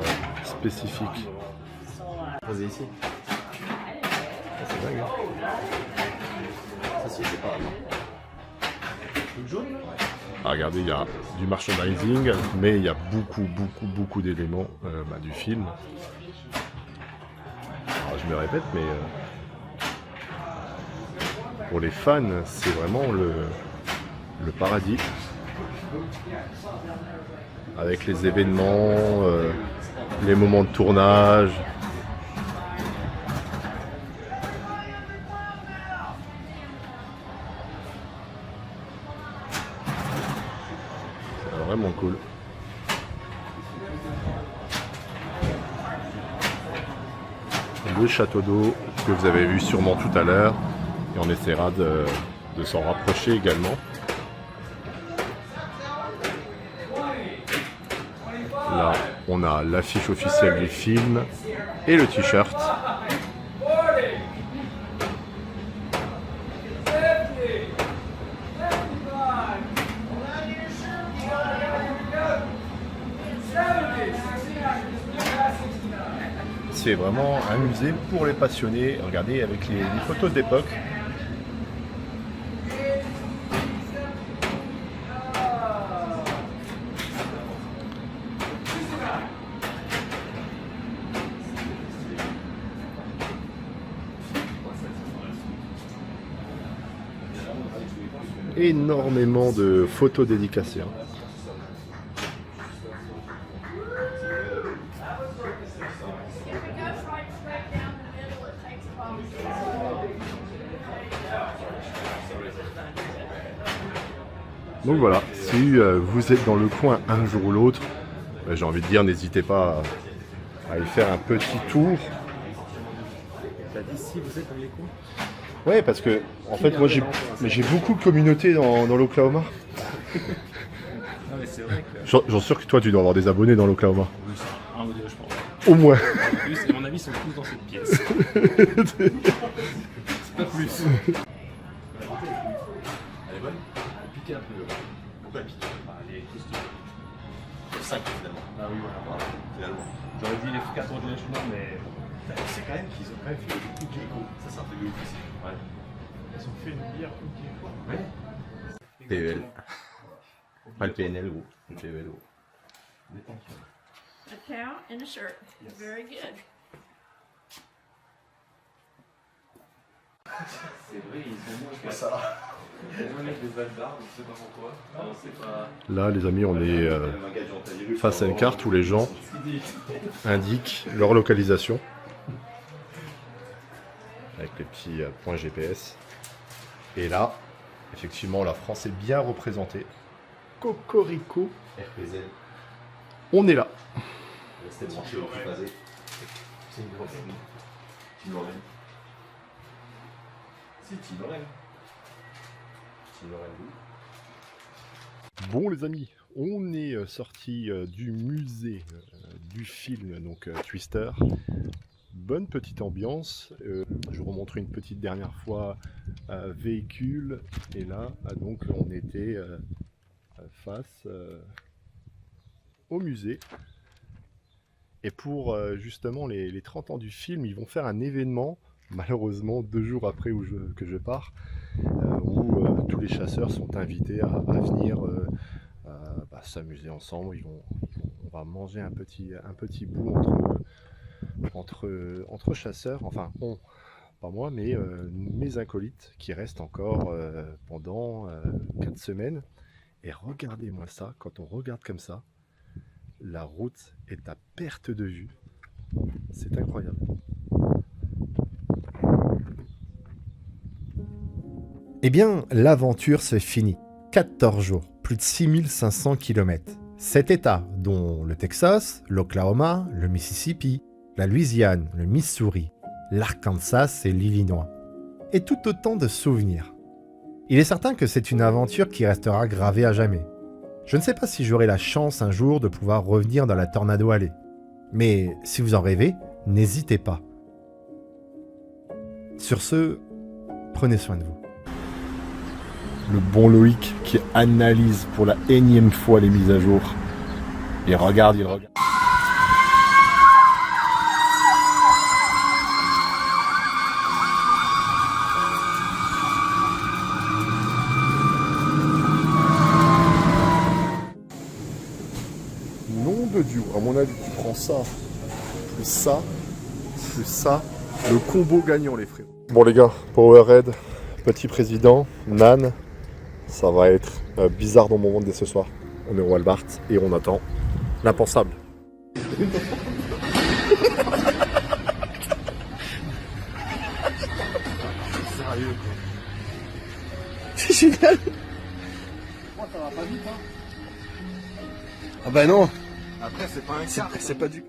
spécifique. Posé ici. Ça, c'est dingue. Hein. Ça, c'est pas. Jaune. Ah, regardez, il y a du merchandising, mais il y a beaucoup d'éléments du film. Alors, je me répète, mais pour les fans, c'est vraiment le paradis. Avec les événements, les moments de tournage. C'est vraiment cool. Le château d'eau que vous avez vu sûrement tout à l'heure. Et on essaiera de s'en rapprocher également. Là, on a l'affiche officielle du film et le t-shirt. C'est vraiment un musée pour les passionnés. Regardez avec les photos d'époque. Énormément de photos dédicacées. Hein. Donc voilà, si vous êtes dans le coin un jour ou l'autre, j'ai envie de dire, n'hésitez pas à y faire un petit tour. T'as dit si vous êtes dans les coins? Ouais, parce que en fait, moi j'ai beaucoup de communautés dans l'Oklahoma. Non mais c'est vrai que... J'en suis sûr que toi tu dois avoir des abonnés dans l'Oklahoma. Un ou deux, je pense. Au moins. Plus, et à mon avis, ils sont tous dans cette pièce. C'est pas plus. Elle est bonne. Piquez un peu. Pourquoi elle pique? Les costumes. 5 finalement. Ah oui, voilà. Finalement. J'aurais dit les cartons de lèchement, mais... C'est quand même qu'ils ont quand même fait beaucoup de Jericho. Ça, c'est un truc de ouf aussi. Ouais. Ils ont fait une bière cookie. Ouais. PEL. Pas le PNL, gros. Le PEL, gros. A cow and a shirt. Very good. C'est vrai, ils ont moins ça. Ils ont des Valdards, je sais pas pourquoi. Non, c'est pas... Là, les amis, on est face à une carte où les gens indiquent leur localisation. Avec les petits points GPS. Et là, effectivement, la France est bien représentée. Cocorico. RPZ. On est là. C'était branché au phasé. C'est une grosse. Team Lorraine. C'est Team Lorraine. Team Lorraine. Bon les amis, on est sorti du musée du film, donc Twister. bonne petite ambiance. Je vous remontre une petite dernière fois véhicule. Et là, donc, on était face au musée. Et pour justement les 30 ans du film, ils vont faire un événement, malheureusement 2 jours après que je pars, où tous les chasseurs sont invités à venir s'amuser ensemble. On va manger un petit bout entre chasseurs, enfin pas moi, mais mes acolytes qui restent encore pendant 4 semaines. Et regardez-moi ça, quand on regarde comme ça, la route est à perte de vue. C'est incroyable. Eh bien, l'aventure se finit. 14 jours, plus de 6500 km. 7 États, dont le Texas, l'Oklahoma, le Mississippi, la Louisiane, le Missouri, l'Arkansas et l'Illinois. Et tout autant de souvenirs. Il est certain que c'est une aventure qui restera gravée à jamais. Je ne sais pas si j'aurai la chance un jour de pouvoir revenir dans la Tornado Alley. Mais si vous en rêvez, n'hésitez pas. Sur ce, prenez soin de vous. Le bon Loïc qui analyse pour la énième fois les mises à jour. Il regarde. Nom de Dieu, à mon avis, tu prends ça, plus ça, le combo gagnant les frérots. Bon les gars, Powerhead, petit président, Nan, ça va être bizarre dans mon monde dès ce soir. On est au Walmart et on attend l'impensable. Sérieux. C'est génial. Moi ça va pas vite hein. Ah bah non. Après c'est pas un quart. C'est pas du...